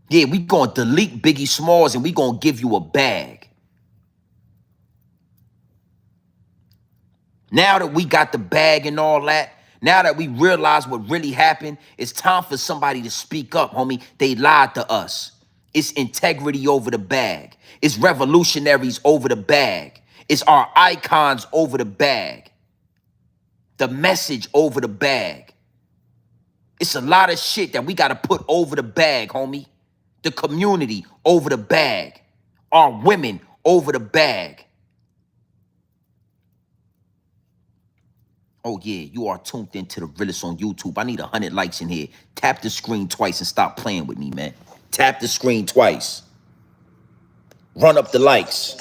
Yeah, we gonna delete Biggie Smalls and we gonna give you a bag. Now that we got the bag and all that, now that we realize what really happened, it's time for somebody to speak up, homie. They lied to us. It's integrity over the bag. It's revolutionaries over the bag. It's our icons over the bag. The message over the bag. It's a lot of shit that we got to put over the bag, homie. The community over the bag. Our women over the bag. Oh yeah, you are tuned into the Realest on YouTube. I need 100 likes in here. Tap the screen twice and stop playing with me, man. Tap the screen twice. Run up the likes.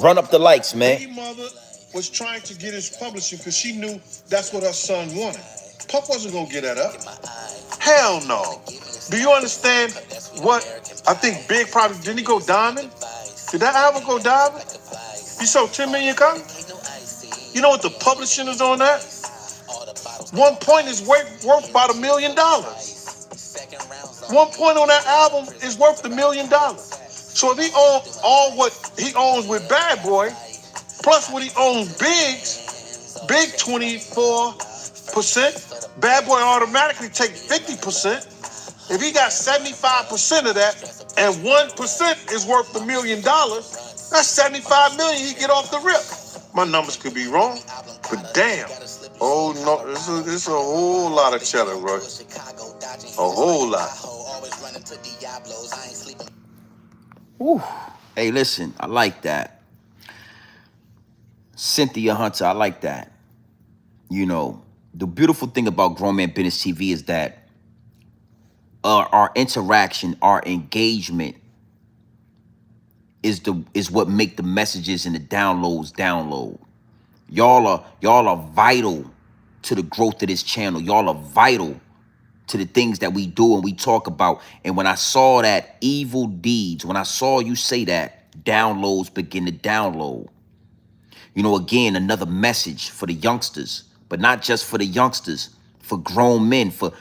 Run up the likes, man. Baby mother was trying to get his publishing because she knew that's what her son wanted. Puff wasn't gonna get that up. Hell no. Do you understand what I think Big probably didn't he go diamond? Did that album go diamond? He sold 10 million copies? You know what the publishing is on that? 1 point is worth about $1 million. 1 point on that album is worth $1 million. So if he owns all what he owns with Bad Boy, plus what he owns Big 24%, Bad Boy automatically take 50%. If he got 75% of that and 1% is worth $1 million, that's 75 million he get off the rip. My numbers could be wrong, but damn. Oh no, it's a whole lot of cheddar, bro. A whole lot. Whew. Hey, listen, I like that. Cynthia Hunter, I like that. You know, the beautiful thing about Grown Man Business TV is that our interaction, our engagement is what make the messages and the downloads download. Y'all are vital to the growth of this channel. Y'all are vital to the things that we do and we talk about. And when I saw that evil deeds, when I saw you say that, downloads begin to download. You know, again, another message for the youngsters, but not just for the youngsters, for grown men, for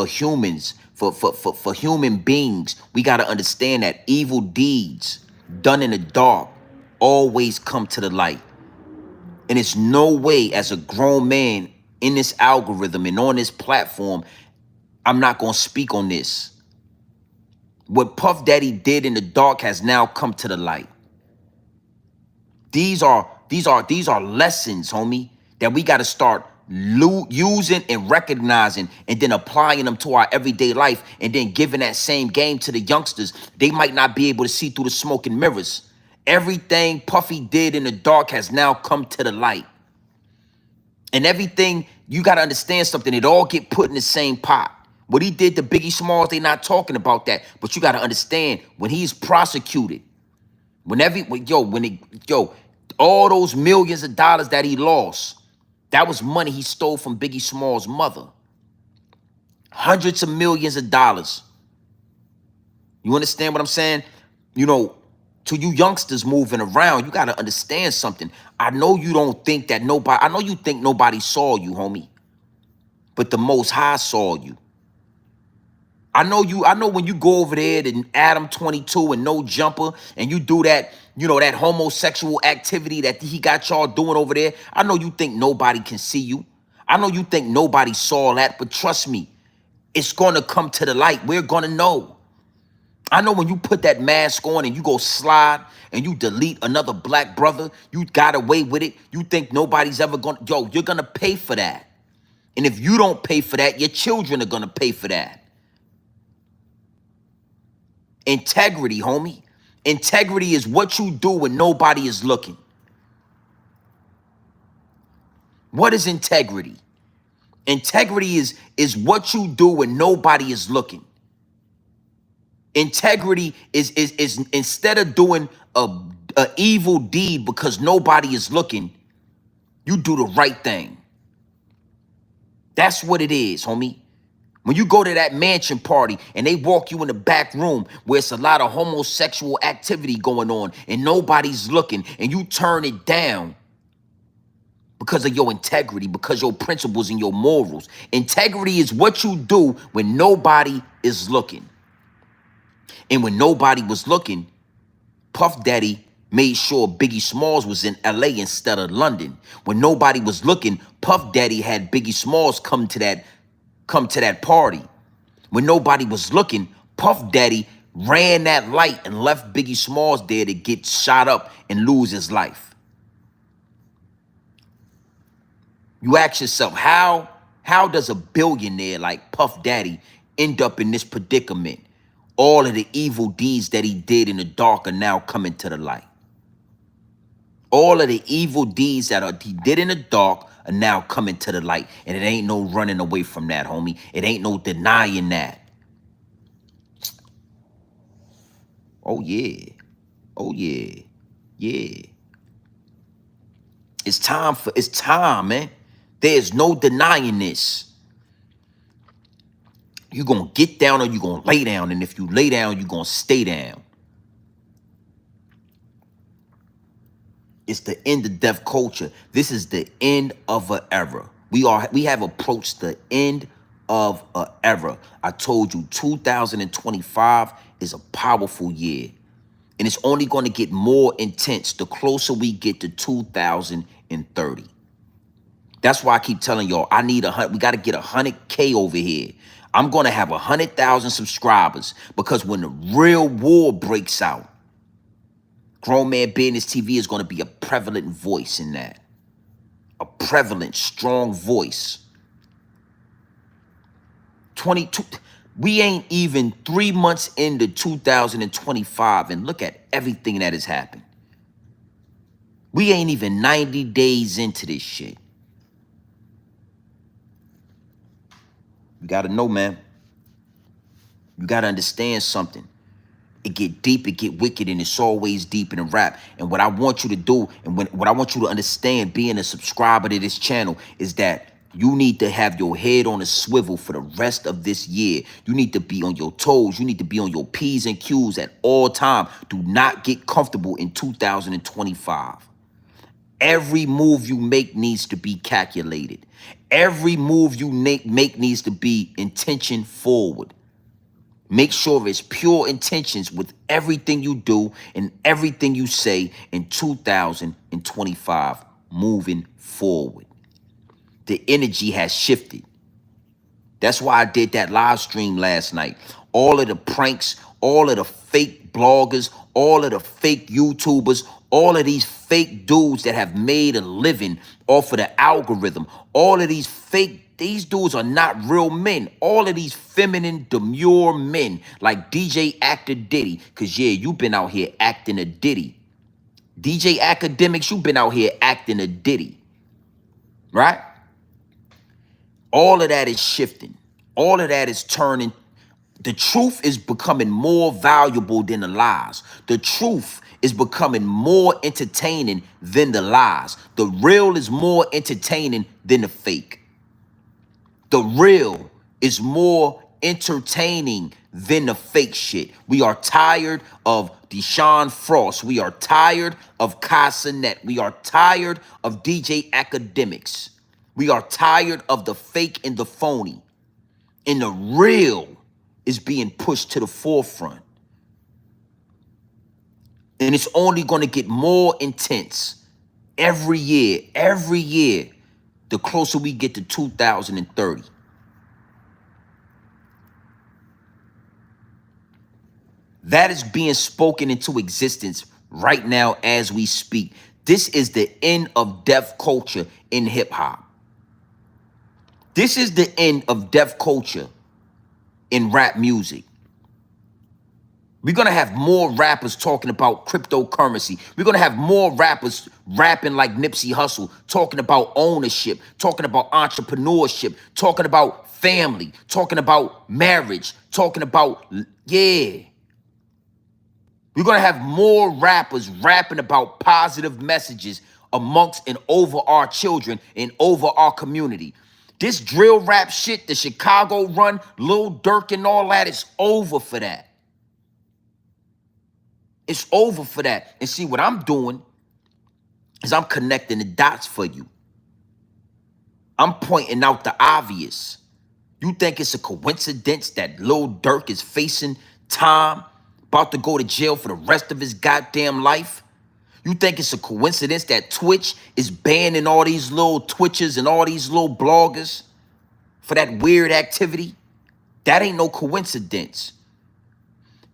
humans, for human beings. We got to understand that evil deeds done in the dark always come to the light. And it's no way as a grown man in this algorithm and on this platform, I'm not going to speak on this. What Puff Daddy did in the dark has now come to the light. These are lessons, homie, that we got to start using and recognizing and then applying them to our everyday life and then giving that same game to the youngsters. They might not be able to see through the smoke and mirrors. Everything Puffy did in the dark has now come to the light. And everything, you got to understand something. It all get put in the same pot. What he did to Biggie Smalls, they not talking about that. But you got to understand, when he's prosecuted, all those millions of dollars that he lost, that was money he stole from Biggie Smalls' mother. Hundreds of millions of dollars. You understand what I'm saying? You know, to you youngsters moving around, you got to understand something. I know you don't think that nobody, I know you think nobody saw you, homie. But the Most High saw you. I know when you go over there to Adam 22 and No Jumper and you do that, you know, that homosexual activity that he got y'all doing over there. I know you think nobody can see you. I know you think nobody saw that, but trust me, it's going to come to the light. We're going to know. I know when you put that mask on and you go slide and you delete another black brother, you got away with it. You think nobody's ever going to, you're going to pay for that. And if you don't pay for that, your children are going to pay for that. Integrity, homie. Integrity is what you do when nobody is looking. What is integrity? Integrity is what you do when nobody is looking. Integrity is instead of doing a evil deed because nobody is looking, you do the right thing. That's what it is, homie. When you go to that mansion party and they walk you in the back room where it's a lot of homosexual activity going on and nobody's looking, and you turn it down because of your integrity, because your principles and your morals. Integrity is what you do when nobody is looking. And when nobody was looking, Puff Daddy made sure Biggie Smalls was in LA instead of London. When nobody was looking, Puff Daddy had Biggie Smalls come to that party. When nobody was looking, Puff Daddy ran that light and left Biggie Smalls there to get shot up and lose his life. You ask yourself, how does a billionaire like Puff Daddy end up in this predicament? All of the evil deeds that he did in the dark are now coming to the light. All of the evil deeds that he did in the dark are now coming to the light. And it ain't no running away from that, homie. It ain't no denying that. Oh, yeah. Oh, yeah. Yeah. It's time, man. There's no denying this. You're going to get down or you're going to lay down. And if you lay down, you're going to stay down. It's the end of deaf culture. This is the end of an era. We have approached the end of an era. I told you 2025 is a powerful year. And it's only going to get more intense the closer we get to 2030. That's why I keep telling y'all, we got to get 100K over here. I'm going to have 100,000 subscribers because when the real war breaks out, Grown Man Business TV is going to be a prevalent voice in that. A prevalent, strong voice. 22. We ain't even 3 months into 2025 and look at everything that has happened. We ain't even 90 days into this shit. You got to know, man. You got to understand something. It get deep, it get wicked, and it's always deep in the rap. And what I want you to do, and what I want you to understand being a subscriber to this channel is that you need to have your head on a swivel for the rest of this year. You need to be on your toes. You need to be on your P's and Q's at all time. Do not get comfortable in 2025. Every move you make needs to be calculated. Every move you make needs to be intention forward. Make sure it's pure intentions with everything you do and everything you say in 2025 moving forward. The energy has shifted. That's why I did that live stream last night. All of the pranks, all of the fake bloggers, all of the fake YouTubers, all of these fake dudes that have made a living off of the algorithm, all of these dudes are not real men. All of these feminine, demure men like DJ Actor Diddy. Because, yeah, you've been out here acting a Diddy. DJ Academics, you've been out here acting a Diddy. Right? All of that is shifting. All of that is turning. The truth is becoming more valuable than the lies. The truth is becoming more entertaining than the lies. The real is more entertaining than the fake. The real is more entertaining than the fake shit. We are tired of Deshaun Frost. We are tired of Casanet. We are tired of DJ Academics. We are tired of the fake and the phony. And the real is being pushed to the forefront. And it's only going to get more intense every year, the closer we get to 2030. That is being spoken into existence right now as we speak. This is the end of deaf culture in hip hop. This is the end of deaf culture in rap music. We're going to have more rappers talking about cryptocurrency. We're going to have more rappers rapping like Nipsey Hussle, talking about ownership, talking about entrepreneurship, talking about family, talking about marriage, talking about, yeah, We're going to have more rappers rapping about positive messages amongst and over our children and over our community. This drill rap shit, the Chicago run, Lil Durk and all that, is over for that. It's over for that. And see, what I'm doing is I'm connecting the dots for you. I'm pointing out the obvious. You think it's a coincidence that Lil Durk is facing time, about to go to jail for the rest of his goddamn life? You think it's a coincidence that Twitch is banning all these little Twitchers and all these little bloggers for that weird activity? That ain't no coincidence.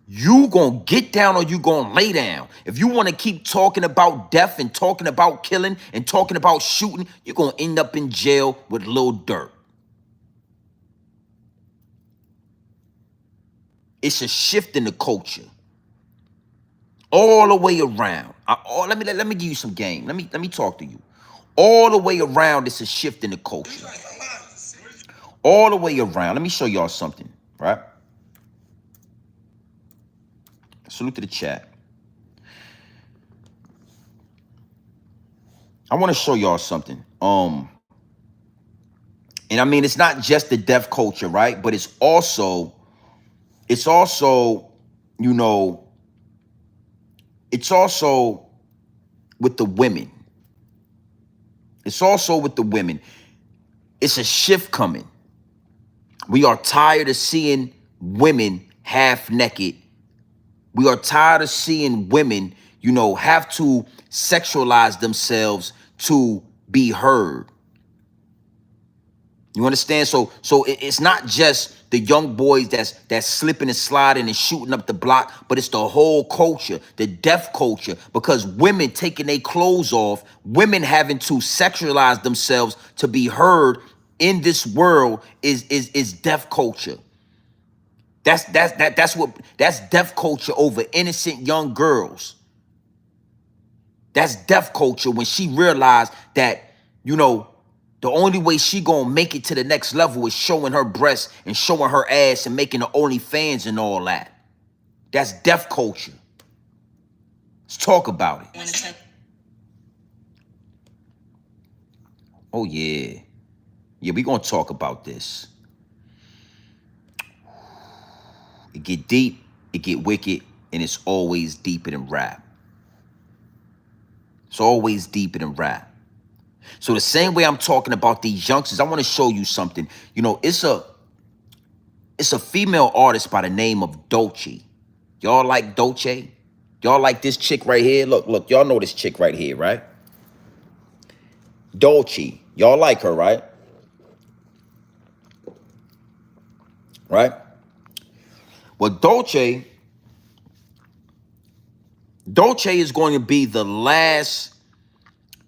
You gonna get down or you gonna lay down. If you want to keep talking about death and talking about killing and talking about shooting, you're gonna end up in jail with Lil Durk. It's a shift in the culture, all the way around. Let me give you some game. Let me talk to you. All the way around, it's a shift in the culture. All the way around. Let me show y'all something, right? Salute to the chat. I want to show y'all something. And I mean, it's not just the deaf culture, right? But it's also, you know, it's also with the women. It's also with the women. It's a shift coming. We are tired of seeing women half naked. We are tired of seeing women, you know, have to sexualize themselves to be heard. You understand? So it's not just the young boys that's slipping and sliding and shooting up the block, but it's the whole culture, the deaf culture, because women taking their clothes off, women having to sexualize themselves to be heard in this world is deaf culture. That's deaf culture over innocent young girls. That's deaf culture when she realized that, you know, the only way she gonna make it to the next level is showing her breasts and showing her ass and making the OnlyFans and all that. That's deaf culture. Let's talk about it. Oh yeah. Yeah, we gonna talk about this. It get deep, it get wicked, and it's always deeper than rap. It's always deeper than rap. So the same way I'm talking about these youngsters, I want to show you something. You know, it's a female artist by the name of Dolce. Y'all like Dolce? Y'all like this chick right here? Look, y'all know this chick right here, right? Dolce. Y'all like her, right? Right? Well, Dolce is going to be the last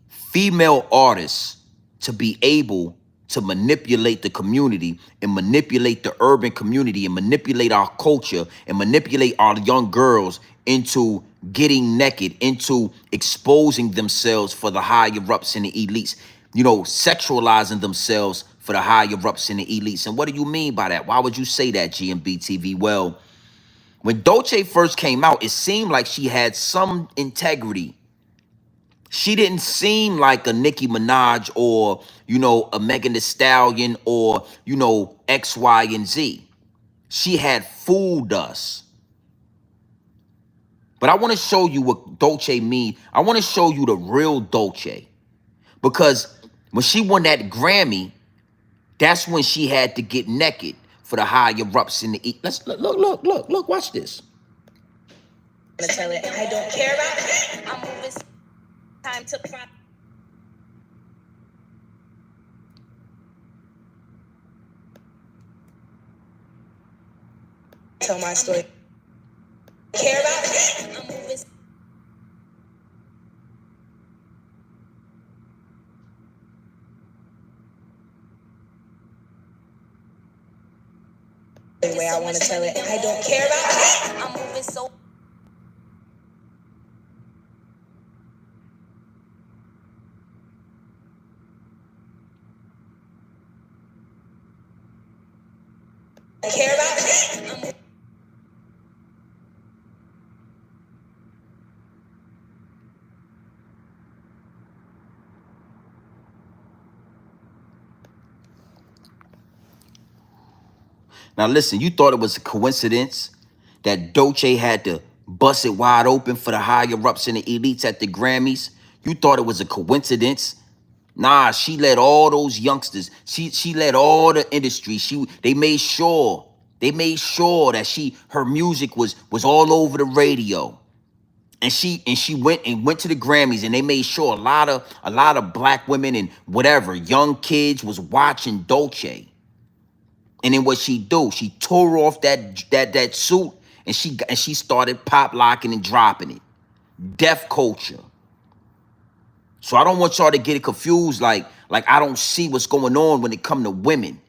female artist to be able to manipulate the community and manipulate the urban community and manipulate our culture and manipulate our young girls into getting naked, into exposing themselves for the higher ups and the elites, you know, sexualizing themselves for the higher ups and the elites. And what do you mean by that? Why would you say that, GMB TV? Well, when Dolce first came out, it seemed like she had some integrity. She didn't seem like a Nicki Minaj or, you know, a Megan Thee Stallion or, you know, X, Y, and Z. She had fooled us. But I want to show you what Dolce mean. I want to show you the real Dolce. Because when she won that Grammy, that's when she had to get naked for the higher ups in the... Let's look, watch this. I'm gonna tell it, I don't care about it. I'm moving time to prop. Tell my story. Care about it. I'm moving. The way I want to tell it, I don't care about it. I'm moving so. Care about it. Now listen, you thought it was a coincidence that Dolce had to bust it wide open for the higher ups and the elites at the Grammys? You thought it was a coincidence? Nah, she led all those youngsters. She led all the industry. They made sure that her music was all over the radio. And she went to the Grammys, and they made sure a lot of black women and whatever young kids was watching Dolce. And then what she do? She tore off that suit, and she started pop locking and dropping it. Deaf culture. So I don't want y'all to get it confused. Like I don't see what's going on when it come to women.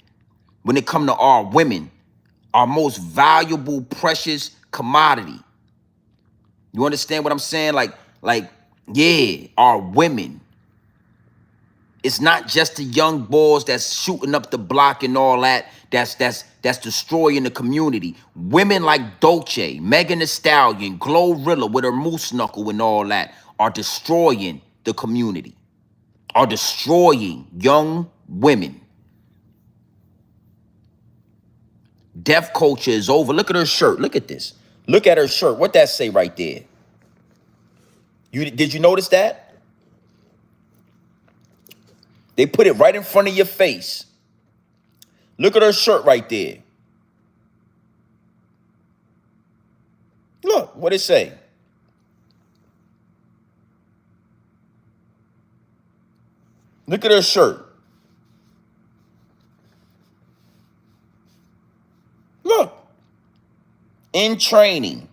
When it come to our women, our most valuable, precious commodity. You understand what I'm saying? Yeah, our women. It's not just the young boys that's shooting up the block and all that. That's destroying the community. Women like Dolce, Megan Thee Stallion, Glorilla with her moose knuckle and all that are destroying the community. Are destroying young women. Deaf culture is over. Look at her shirt. Look at this. Look at her shirt. What that say right there? Did you notice that? They put it right in front of your face. Look at her shirt right there. Look, what it say? Look at her shirt. Look. In training.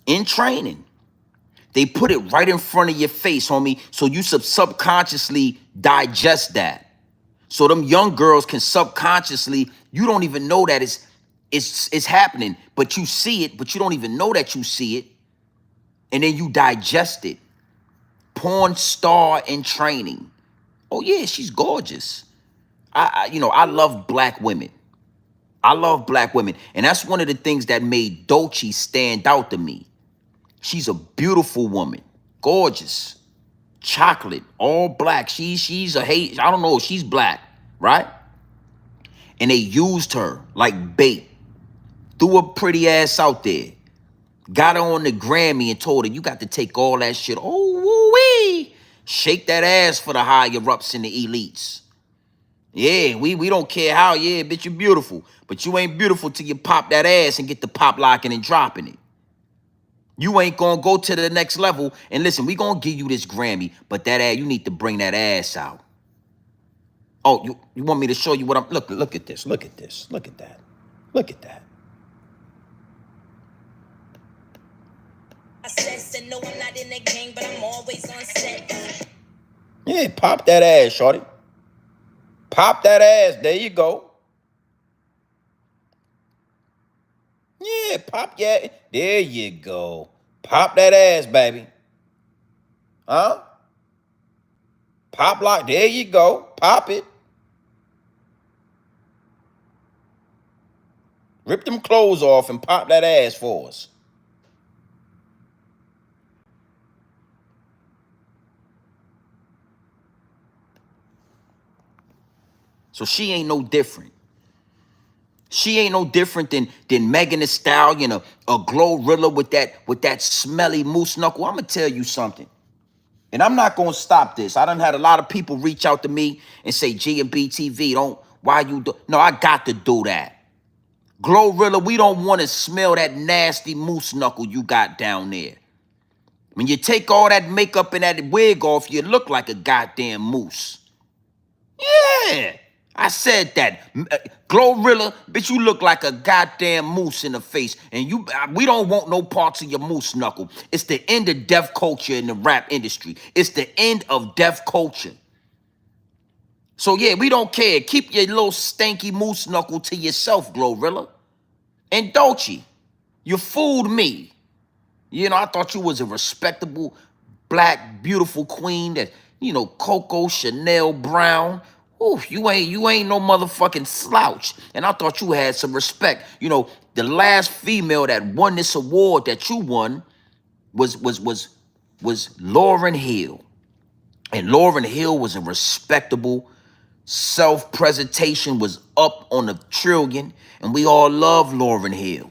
In training. They put it right in front of your face, homie, so you subconsciously digest that. So them young girls can subconsciously, you don't even know that it's happening, but you see it, but you don't even know that you see it. And then you digest it. Porn star in training. Oh yeah, she's gorgeous. I love black women. I love black women. And that's one of the things that made Dolce stand out to me. She's a beautiful woman. Gorgeous. Chocolate. All black. She's a hate. I don't know. She's black. Right? And they used her like bait. Threw her pretty ass out there. Got her on the Grammy and told her, you got to take all that shit. Oh, wee. Shake that ass for the higher ups and the elites. Yeah, we don't care how. Yeah, bitch, you're beautiful. But you ain't beautiful till you pop that ass and get the pop locking and dropping it. You ain't gonna go to the next level. And listen, we gonna give you this Grammy, but that ass, you need to bring that ass out. Oh, you want me to show you what I'm... Look at this. Look at this. Look at that. Look at that. I said, no, I'm not in the gang, but I'm always on set. Yeah, pop that ass, shorty. Pop that ass. There you go. Yeah, pop yeah. There you go. Pop that ass, baby. Huh? Pop lock. There you go. Pop it. Rip them clothes off and pop that ass for us. So she ain't no different. She ain't no different than Megan Thee Stallion or Glorilla with that smelly moose knuckle. I'm gonna tell you something, and I'm not gonna stop this. I done had a lot of people reach out to me and say, G&B TV, why you do? No, I got to do that. Glorilla, we don't want to smell that nasty moose knuckle you got down there. When you take all that makeup and that wig off, you look like a goddamn moose. Yeah. I said that. Glorilla, bitch, you look like a goddamn moose in the face. And we don't want no parts of your moose knuckle. It's the end of deaf culture in the rap industry. It's the end of deaf culture. So yeah, we don't care. Keep your little stanky moose knuckle to yourself, Glorilla. And Dolce, you fooled me. I thought you was a respectable, black, beautiful queen that, Coco Chanel Brown. Ooh, you ain't no motherfucking slouch. And I thought you had some respect. The last female that won this award that you won was Lauryn Hill. And Lauryn Hill was a respectable, self-presentation was up on a trillion, and we all love Lauryn Hill.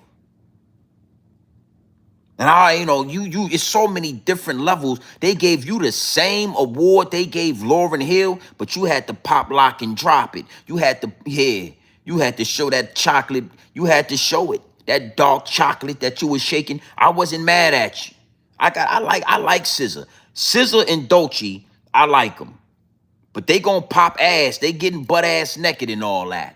And it's so many different levels. They gave you the same award they gave Lauryn Hill, but you had to pop, lock, and drop it. You had to show that chocolate. You had to show it. That dark chocolate that you was shaking. I wasn't mad at you. I like SZA. SZA and Dolce, I like them. But they gonna pop ass. They getting butt ass naked and all that.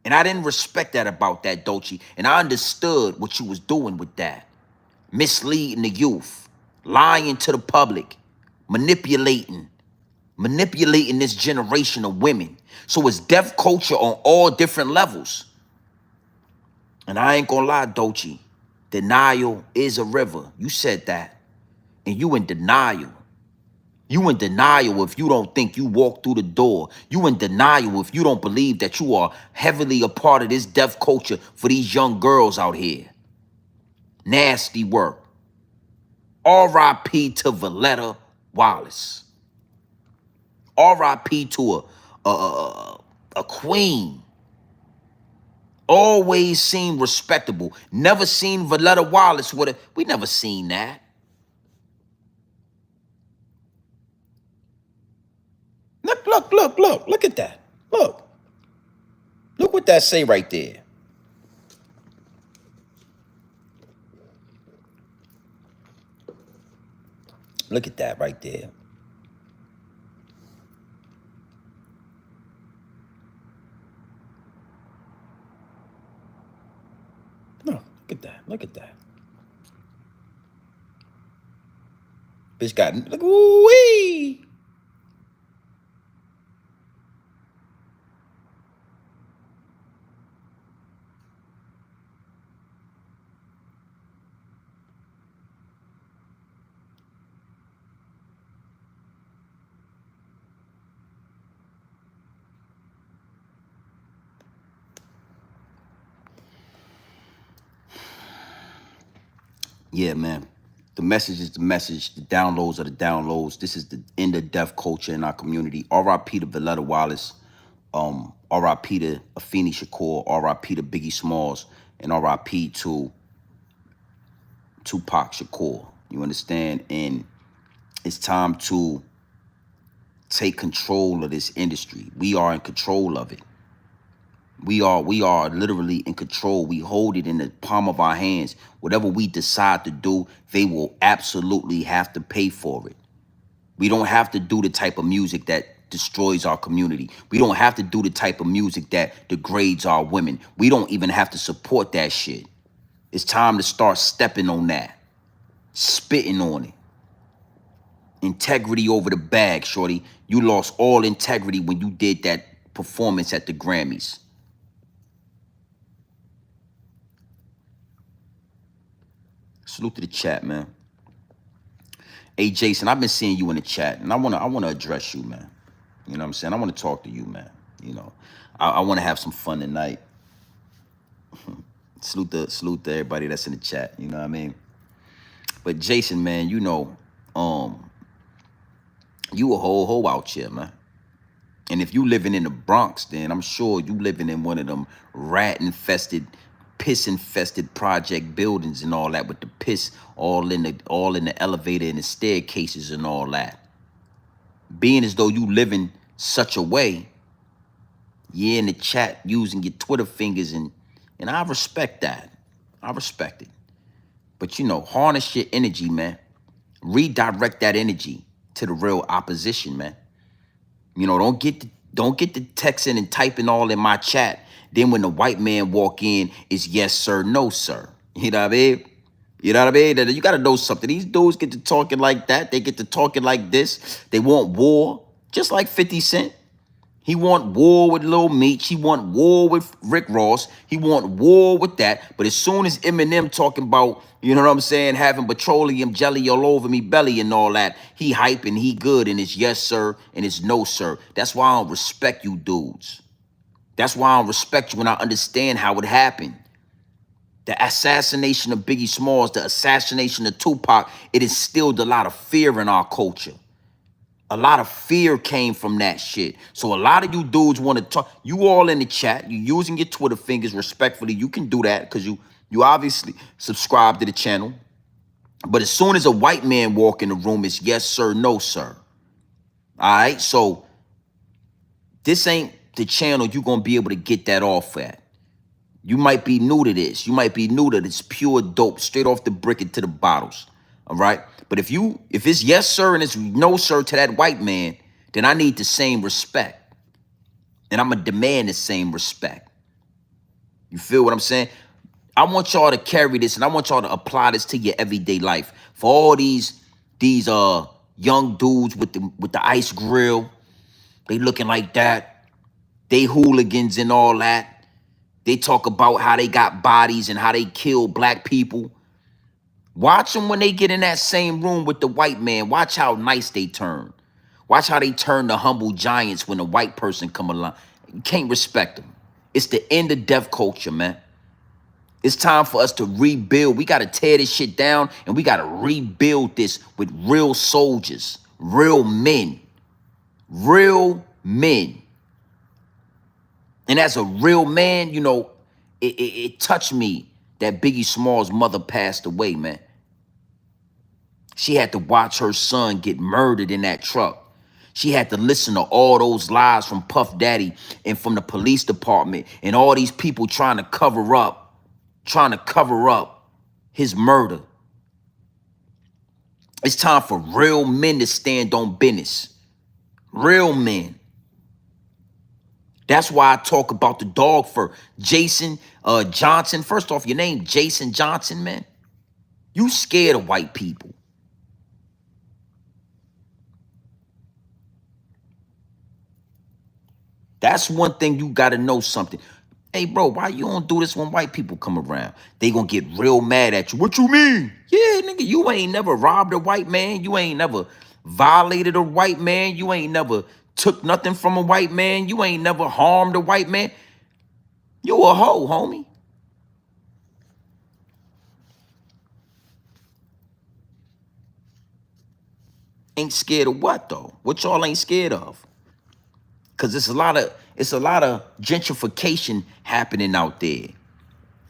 And I didn't respect that about that, Dolce. And I understood what you was doing with that. Misleading the youth. Lying to the public. Manipulating this generation of women. So it's deaf culture on all different levels. And I ain't gonna lie, Dolce. Denial is a river. You said that. And you in denial. You in denial if you don't think you walk through the door. You in denial if you don't believe that you are heavily a part of this deaf culture for these young girls out here. Nasty work. R.I.P. to Voletta Wallace. R.I.P. to a queen. Always seemed respectable. Never seen Voletta Wallace with a... We never seen that. Look at that. Look what that say right there. Look at that right there. No, look at that. Bitch got, look, wee. Yeah, man. The message is the message. The downloads are the downloads. This is the end of deaf culture in our community. R.I.P. to Voletta Wallace. R.I.P. to Afeni Shakur. R.I.P. to Biggie Smalls. And R.I.P. to Tupac Shakur. You understand? And it's time to take control of this industry. We are in control of it. We are literally in control. We hold it in the palm of our hands. Whatever we decide to do, they will absolutely have to pay for it. We don't have to do the type of music that destroys our community. We don't have to do the type of music that degrades our women. We don't even have to support that shit. It's time to start stepping on that. Spitting on it. Integrity over the bag, shorty. You lost all integrity when you did that performance at the Grammys. Salute to the chat, man. Hey, Jason, I've been seeing you in the chat, and I wanna address you, man. You know what I'm saying? I want to talk to you, man. You know, I want to have some fun tonight. Salute to everybody that's in the chat. You know what I mean? But Jason, man, you know, you a whole hoe out here, man. And if you living in the Bronx, then I'm sure you living in one of them rat-infested, piss-infested project buildings and all that, with the piss all in the elevator and the staircases and all that. Being as though you live in such a way, you're in the chat using your Twitter fingers, and I respect that. I respect it. But, you know, harness your energy, man. Redirect that energy to the real opposition, man. You know, don't get the texting and typing all in my chat. Then when the white man walk in, it's yes, sir, no, sir. You know what I mean? You know what I mean? You got to know something. These dudes get to talking like that. They get to talking like this. They want war, just like 50 Cent. He want war with Lil Meech. He want war with Rick Ross. He want war with that. But as soon as Eminem talking about, you know what I'm saying, having petroleum jelly all over me belly and all that, he hype and he good, and it's yes, sir, and it's no, sir. That's why I don't respect you dudes. That's why I don't respect you when I understand how it happened. The assassination of Biggie Smalls, the assassination of Tupac, it instilled a lot of fear in our culture. A lot of fear came from that shit. So a lot of you dudes want to talk. You all in the chat, you using your Twitter fingers respectfully. You can do that because you obviously subscribe to the channel. But as soon as a white man walk in the room, it's yes, sir, no, sir. All right? So this ain't the channel you're going to be able to get that off at. You might be new to this. You might be new to this pure dope, straight off the brick into the bottles. All right? But if it's yes, sir, and it's no, sir to that white man, then I need the same respect. And I'm going to demand the same respect. You feel what I'm saying? I want y'all to carry this, and I want y'all to apply this to your everyday life. For all these young dudes with the ice grill, they looking like that. They hooligans and all that. They talk about how they got bodies and how they kill black people. Watch them when they get in that same room with the white man. Watch how nice they turn. Watch how they turn to humble giants when a white person come along. You can't respect them. It's the end of deaf culture, man. It's time for us to rebuild. We got to tear this shit down, and we got to rebuild this with real soldiers, real men, real men. And as a real man, you know, it touched me that Biggie Smalls' mother passed away, man. She had to watch her son get murdered in that truck. She had to listen to all those lies from Puff Daddy and from the police department and all these people trying to cover up his murder. It's time for real men to stand on business. Real men. That's why I talk about the dog for Jason Johnson. First off, your name Jason Johnson, man. You scared of white people. That's one thing you got to know something. Hey, bro, why you don't do this when white people come around? They gonna get real mad at you. What you mean? Yeah, nigga, you ain't never robbed a white man. You ain't never violated a white man. You ain't never took nothing from a white man. You ain't never harmed a white man. You a hoe, homie. Ain't scared of what, though? What y'all ain't scared of? Because it's a lot of gentrification happening out there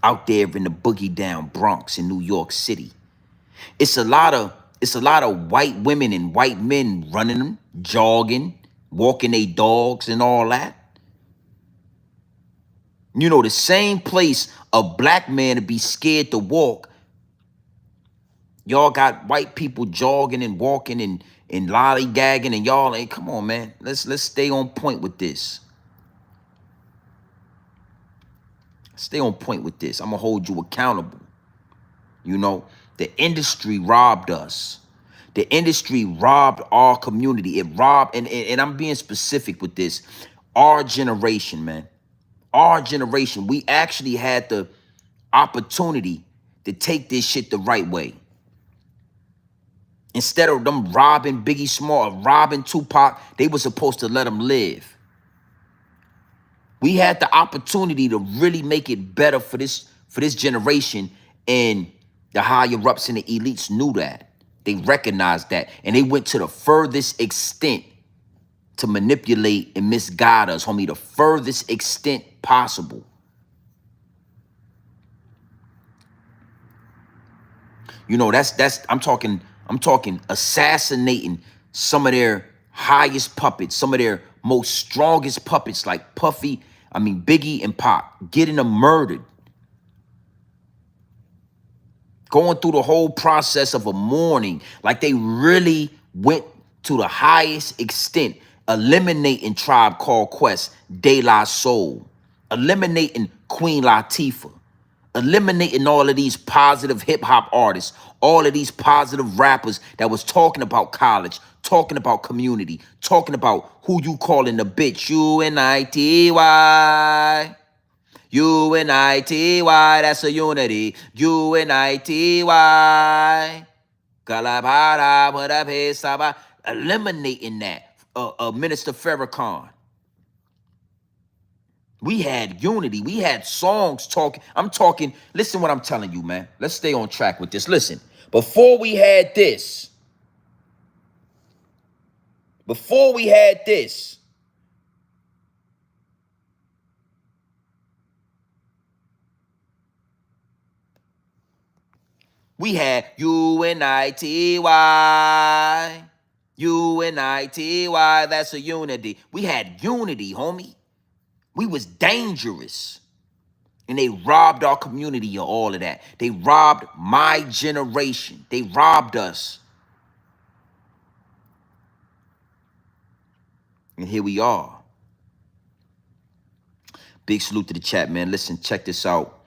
in the boogie down Bronx in New York City. It's a lot of white women and white men running, jogging, walking their dogs and all that. You know, the same place a black man would be scared to walk, y'all got white people jogging and walking and lollygagging, and y'all ain't. Come on, man. Let's stay on point with this. Stay on point with this. I'm gonna hold you accountable. You know, the industry robbed us. The industry robbed our community. It robbed, and I'm being specific with this. Our generation, man. Our generation, we actually had the opportunity to take this shit the right way. Instead of them robbing Biggie Small, robbing Tupac, they were supposed to let them live. We had the opportunity to really make it better for this generation, and the higher ups and the elites knew that. They recognized that, and they went to the furthest extent to manipulate and misguide us, homie, the furthest extent possible. You know, I'm talking assassinating some of their highest puppets, some of their most strongest puppets like Biggie and Pac, getting them murdered. Going through the whole process of a mourning, like they really went to the highest extent, eliminating Tribe Called Quest, De La Soul, eliminating Queen Latifah, eliminating all of these positive hip-hop artists, all of these positive rappers that was talking about college, talking about community, talking about who you calling a bitch, UNITY. UNITY, that's a unity. UNITY. Eliminating that. Minister Farrakhan. We had unity. We had songs talking. I'm talking. Listen what I'm telling you, man. Let's stay on track with this. Listen, before we had this, we had UNITY. UNITY. That's a unity. We had unity, homie. We was dangerous. And they robbed our community of all of that. They robbed my generation. They robbed us. And here we are. Big salute to the chat, man. Listen, check this out.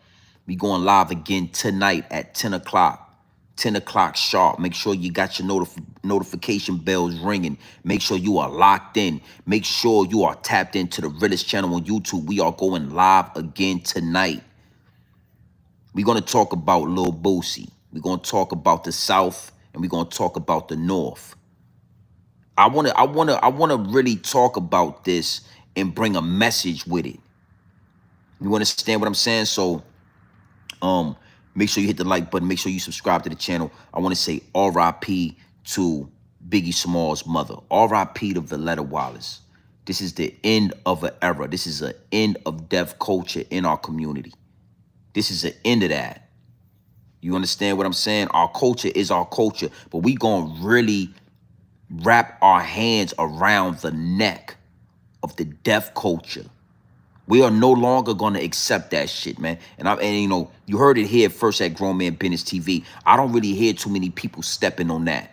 We going live again tonight at 10 o'clock. 10 o'clock sharp. Make sure you got your notification bells ringing. Make sure you are locked in. Make sure you are tapped into the Realest channel on YouTube. We are going live again tonight. We're going to talk about Lil Boosie. We're going to talk about the South, and we're going to talk about the North. I want to really talk about this and bring a message with it. You understand what I'm saying? So, make sure you hit the like button. Make sure you subscribe to the channel. I want to say R.I.P. to Biggie Small's mother. R.I.P. to Voletta Wallace. This is the end of an era. This is an end of deaf culture in our community. This is the end of that. You understand what I'm saying? Our culture is our culture, but we gonna really wrap our hands around the neck of the deaf culture. We are no longer going to accept that shit, man. And you know, you heard it here first at Grown Man Business TV. I don't really hear too many people stepping on that.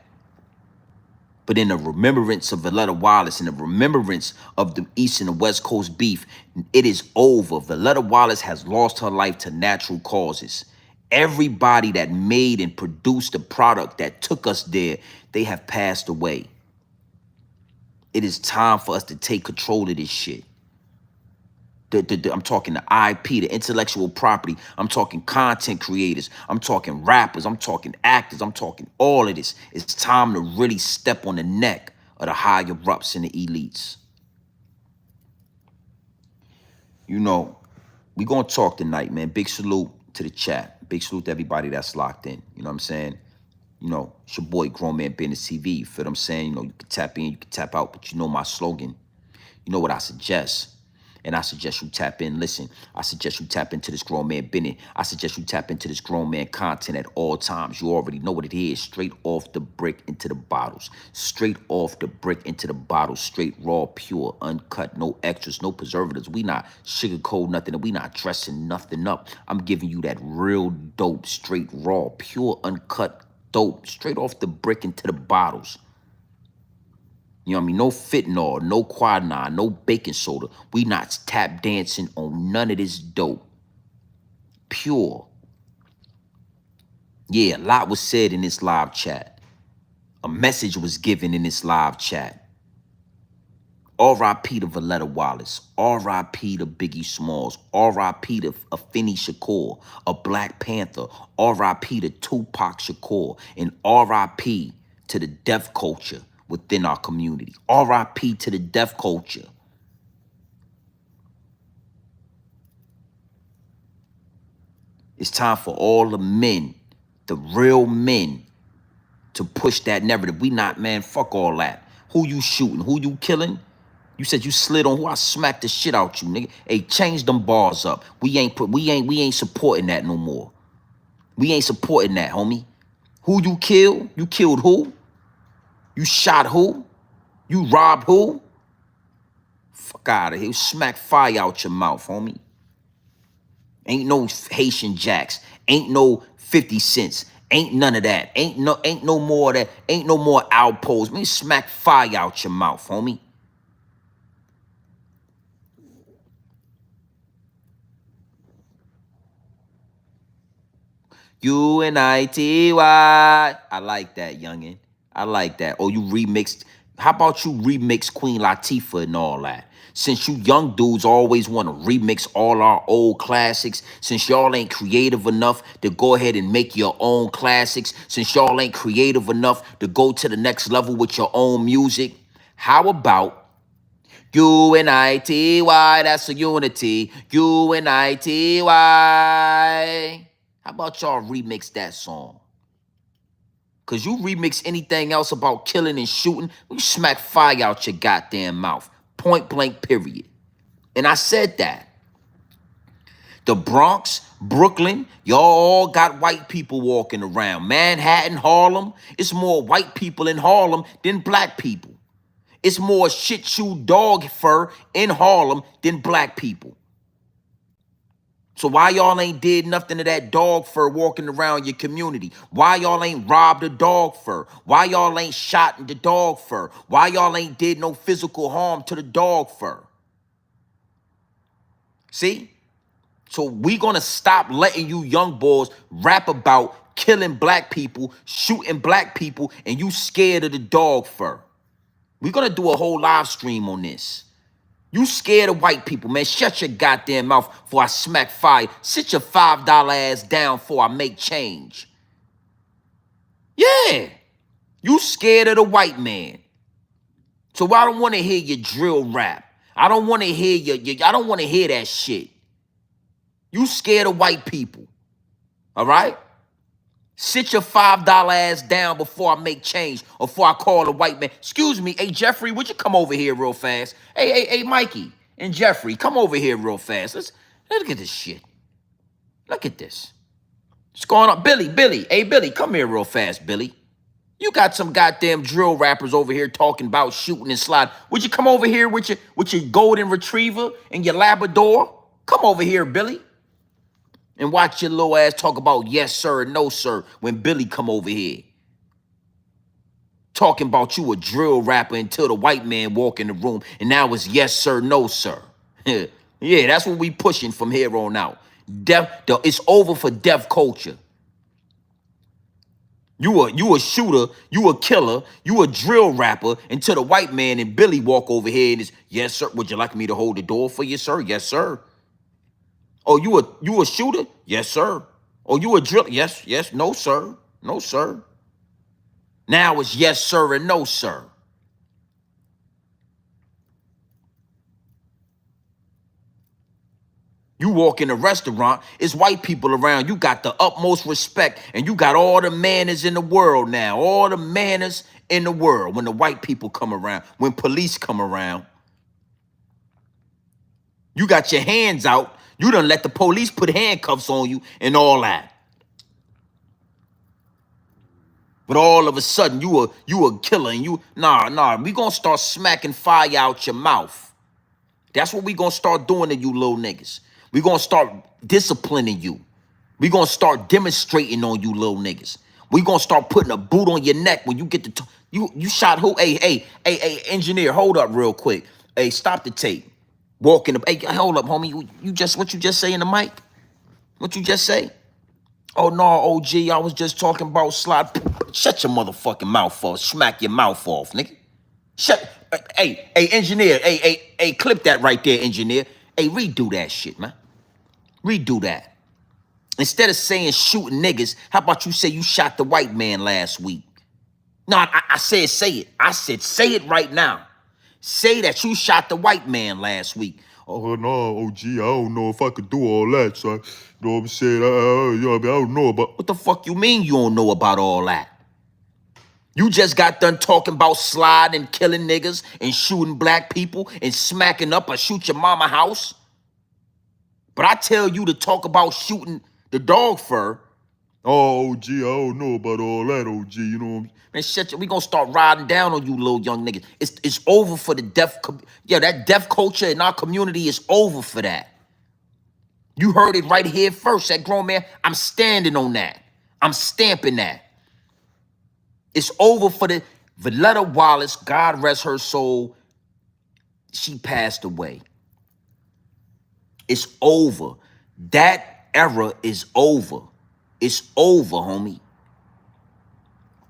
But in the remembrance of Voletta Wallace and the remembrance of the East and the West Coast beef, it is over. Voletta Wallace has lost her life to natural causes. Everybody that made and produced the product that took us there, they have passed away. It is time for us to take control of this shit. I'm talking the IP, the intellectual property. I'm talking content creators. I'm talking rappers. I'm talking actors. I'm talking all of this. It's time to really step on the neck of the higher ups and the elites. You know, we going to talk tonight, man. Big salute to the chat. Big salute to everybody that's locked in. You know what I'm saying? You know, it's your boy, Grown Man Business TV. You feel what I'm saying? You know, you can tap in, you can tap out, but you know my slogan. You know what I suggest. And I suggest you tap in. Listen, I suggest you tap into this Grown Man Business. I suggest you tap into this Grown Man content at all times. You already know what it is. Straight off the brick into the bottles. Straight off the brick into the bottles. Straight, raw, pure, uncut, no extras, no preservatives. We not sugarcoat nothing, and we not dressing nothing up. I'm giving you that real dope, straight, raw, pure, uncut dope. Straight off the brick into the bottles. You know what I mean? No fentanyl, no quinine, no baking soda. We not tap dancing on none of this dope. Pure. Yeah, a lot was said in this live chat. A message was given in this live chat. R.I.P. to Voletta Wallace. R.I.P. to Biggie Smalls. R.I.P. to Afeni Shakur, a Black Panther. R.I.P. to Tupac Shakur. And R.I.P. to the deaf culture within our community. R.I.P. to the deaf culture. It's time for all the men, the real men, to push that narrative. We not, man, fuck all that. Who you shooting? Who you killing? You said you slid on who? I smacked the shit out you, nigga. Hey, change them bars up. We ain't supporting that no more. We ain't supporting that, homie. Who you killed? You killed who? You shot who? You robbed who? Fuck out of here. Smack fire out your mouth, homie. Ain't no Haitian Jacks. Ain't no 50 cents. Ain't none of that. Ain't no more of that. Ain't no more outposts. Man, smack fire out your mouth, homie. UNITY. I like that, youngin. I like that. Oh, you remixed. How about you remix Queen Latifah and all that? Since you young dudes always want to remix all our old classics, since y'all ain't creative enough to go ahead and make your own classics, since y'all ain't creative enough to go to the next level with your own music, how about U-N-I-T-Y, that's a unity. U-N-I-T-Y. How about y'all remix that song? Because you remix anything else about killing and shooting, you smack fire out your goddamn mouth. Point blank, period. And I said that. The Bronx, Brooklyn, y'all all got white people walking around. Manhattan, Harlem, it's more white people in Harlem than black people. It's more shit shoe dog fur in Harlem than black people. So why y'all ain't did nothing to that dog fur walking around your community? Why y'all ain't robbed a dog fur? Why y'all ain't shot the dog fur? Why y'all ain't did no physical harm to the dog fur? See? So we gonna stop letting you young boys rap about killing black people, shooting black people, and you scared of the dog fur. We're gonna do a whole live stream on this. You scared of white people, man. Shut your goddamn mouth before I smack fire. Sit your $5 ass down before I make change. Yeah. You scared of the white man. So I don't want to hear your drill rap. I don't want to hear I don't want to hear that shit. You scared of white people. All right? Sit your $5 ass down before I make change or before I call a white man. Excuse me, hey, Jeffrey, would you come over here real fast? Hey, Mikey and Jeffrey, come over here real fast. Let's look at this shit. Look at this. What's going on? Billy, hey, Billy, come here real fast, Billy. You got some goddamn drill rappers over here talking about shooting and sliding. Would you come over here with your golden retriever and your Labrador? Come over here, Billy. And watch your little ass talk about yes, sir, and no, sir, when Billy come over here. Talking about you a drill rapper until the white man walk in the room, and now it's yes, sir, no, sir. Yeah, that's what we pushing from here on out. It's over for deaf culture. You a shooter, you a killer, you a drill rapper until the white man and Billy walk over here and it's, yes, sir, would you like me to hold the door for you, sir? Yes, sir. Oh, you a shooter? Yes, sir. Oh, you a drill? Yes, no, sir. No, sir. Now it's yes, sir, and no, sir. You walk in a restaurant, it's white people around. You got the utmost respect, and you got all the manners in the world now. All the manners in the world when the white people come around, when police come around. You got your hands out. You done let the police put handcuffs on you and all that. But all of a sudden, you a killer and nah, we gonna start smacking fire out your mouth. That's what we gonna start doing to you little niggas. We gonna start disciplining you. We gonna start demonstrating on you little niggas. We gonna start putting a boot on your neck when you get the, you shot who? Hey, engineer, hold up real quick. Hey, stop the tape. Walking up. Hey, hold up, homie. What you just say in the mic? What you just say? Oh no, OG, I was just talking about slide. Shut your motherfucking mouth off. Smack your mouth off, nigga. Shut. Hey, engineer. Hey, clip that right there, engineer. Hey, redo that shit, man. Redo that. Instead of saying shooting niggas, how about you say you shot the white man last week? No, I said say it. I said say it right now. Say that you shot the white man last week. Oh, no, OG, I don't know if I could do all that, son. You know what I'm saying? I don't know about... What the fuck you mean you don't know about all that? You just got done talking about sliding and killing niggas and shooting black people and smacking up or shoot your mama house. But I tell you to talk about shooting the dog fur. Oh, OG, I don't know about all that, OG, you know what I'm saying? Man, shit, we gonna start riding down on you little young niggas. It's over for the deaf, that deaf culture in our community is over for that. You heard it right here first, that grown man. I'm standing on that. I'm stamping that. It's over for the Voletta Wallace, God rest her soul. She passed away. It's over. That era is over. It's over, homie.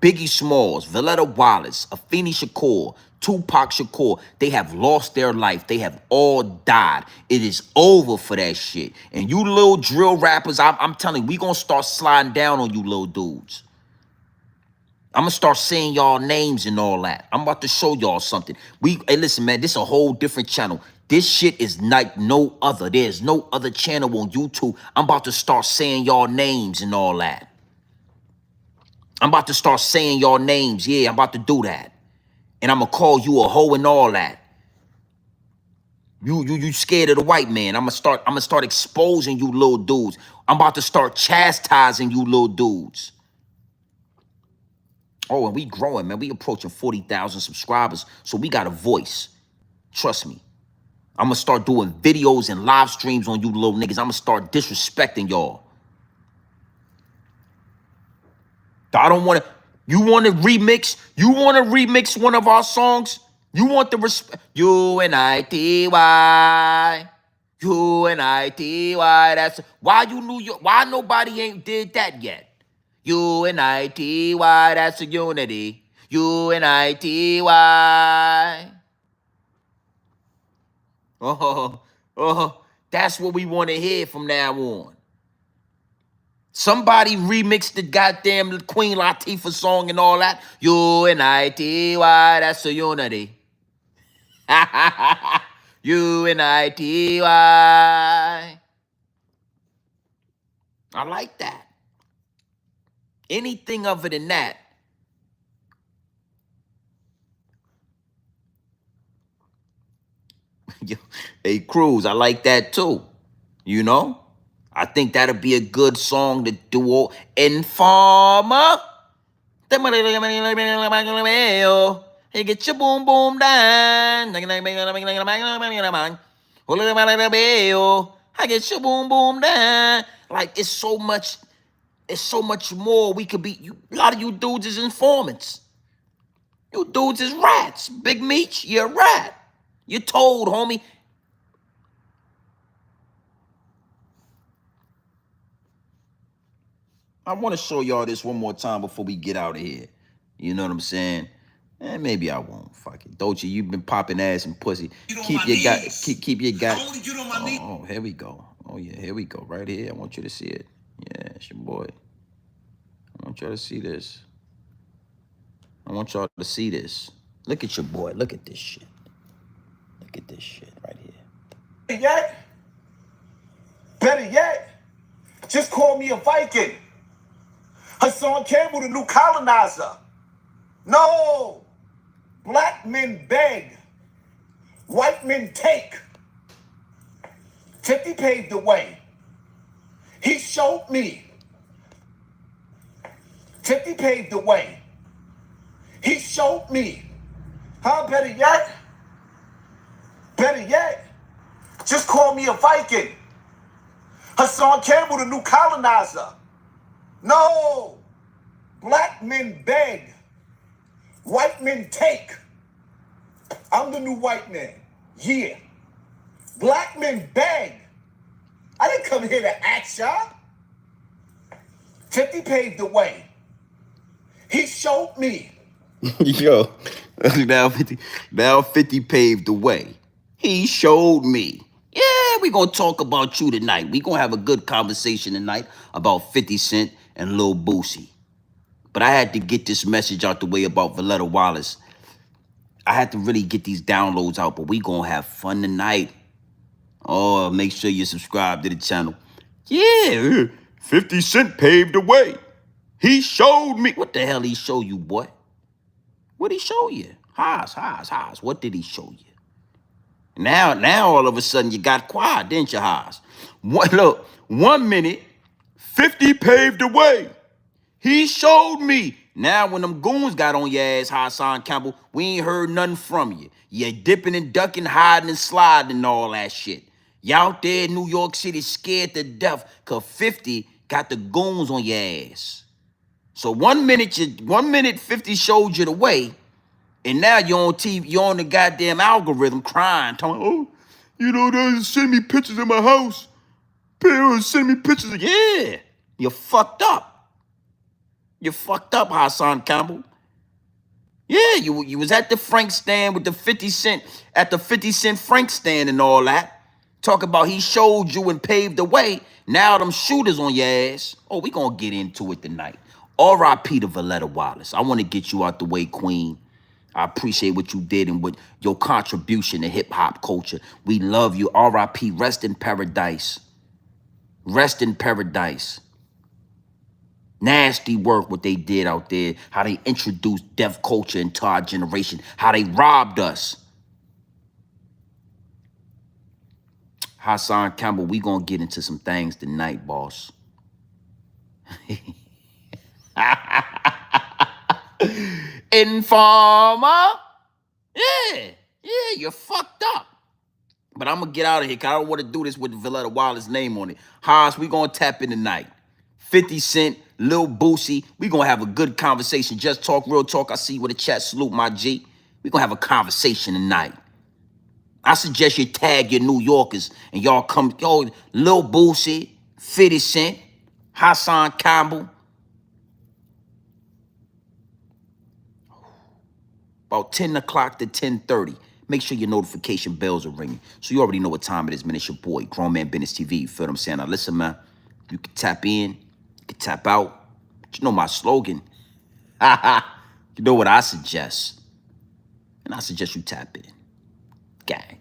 Biggie Smalls, Voletta Wallace, Afeni Shakur, Tupac Shakur, they have lost their life. They have all died. It is over for that shit. And you little drill rappers, I'm telling you, we gonna start sliding down on you little dudes. I'm gonna start saying y'all names and all that. I'm about to show y'all something. Hey, listen, man, this is a whole different channel. This shit is like no other. There's no other channel on YouTube. I'm about to start saying y'all names and all that. I'm about to start saying y'all names. Yeah, I'm about to do that. And I'm gonna call you a hoe and all that. You scared of the white man. I'm gonna start exposing you little dudes. I'm about to start chastising you little dudes. Oh, and we growing, man. We approaching 40,000 subscribers. So we got a voice. Trust me. I'm gonna start doing videos and live streams on you little niggas. I'm gonna start disrespecting y'all. I don't wanna, you wanna remix? You wanna remix one of our songs? You want the respect? UNITY. UNITY. That's why you New York. Why nobody ain't did that yet? UNITY. That's a unity. UNITY. That's what we want to hear from now on. Somebody remixed the goddamn Queen Latifah song and all that. UNITY. That's a unity. UNITY. I like that. Anything other than that. Hey, Cruz, I like that too. You know? I think that'll be a good song to do. Informer. Hey, get your boom boom down. I get your boom boom down. Like it's so much more we could be. A lot of you dudes is informants. You dudes is rats. Big Meech, you're a rat. You're told, homie. I want to show y'all this one more time before we get out of here. You know what I'm saying? And maybe I won't. Fuck it. Doja, you've been popping ass and pussy. Keep your gut. Oh, here we go. Oh yeah, here we go. Right here. I want you to see it. Yeah, it's your boy. I want y'all to see this. I want y'all to see this. Look at your boy. Look at this shit. Look at this shit right here. Better yet, just call me a Viking. Hassan Campbell, the new colonizer. No, black men beg, white men take. 50 paved the way. He showed me. 50 paved the way. He showed me. Huh? Better yet, just call me a Viking. Hassan Campbell, the new colonizer. No, black men beg, white men take. I'm the new white man. Yeah. Black men beg. I didn't come here to act y'all. 50 paved the way. He showed me. Yo, now 50 paved the way. He showed me. Yeah, we gonna talk about you tonight. We gonna have a good conversation tonight about 50 Cent and Lil Boosie. But I had to get this message out the way about Voletta Wallace. I had to really get these downloads out, but we gonna have fun tonight. Oh, make sure you subscribe to the channel. Yeah, 50 Cent paved the way. He showed me. What the hell he show you, boy? What'd he show you? Haas. What did he show you? Now all of a sudden you got quiet, didn't you, Haas? Look, 1 minute, 50 paved the way. He showed me. Now when them goons got on your ass, Hassan Campbell, we ain't heard nothing from you. You dipping and ducking, hiding and sliding and all that shit. You out there in New York City scared to death because 50 got the goons on your ass. So 1 minute, 50 showed you the way, and now you're on TV, you're on the goddamn algorithm crying, telling, oh, you know, they send me pictures of my house. People send me pictures of, yeah, you're fucked up. You're fucked up, Hassan Campbell. Yeah, you was at the Frank stand with the 50 Cent, at the 50 Cent Frank stand and all that. Talk about he showed you and paved the way. Now them shooters on your ass. Oh, we gonna get into it tonight. R.I.P. to Voletta Wallace. I want to get you out the way, Queen. I appreciate what you did and what your contribution to hip-hop culture. We love you. R.I.P. Rest in paradise. Rest in paradise. Nasty work what they did out there. How they introduced deaf culture into our generation. How they robbed us. Hassan Campbell, we gonna get into some things tonight, boss. Informer. Yeah, you're fucked up. But I'm gonna get out of here because I don't want to do this with Voletta Wallace's name on it. Haas, we gonna tap in tonight. 50 Cent, Lil Boosie, we gonna have a good conversation. Just talk, real talk. I see you with a chat. Salute, my G. We gonna have a conversation tonight. I suggest you tag your New Yorkers and y'all come. Yo, Lil Boosie, 50 Cent, Hassan Campbell. About 10 o'clock to 10:30. Make sure your notification bells are ringing. So you already know what time it is, man. It's your boy, Grown Man Business TV. You feel what I'm saying? Now listen, man. You can tap in, you can tap out. But you know my slogan. You know what I suggest. And I suggest you tap in. Gang.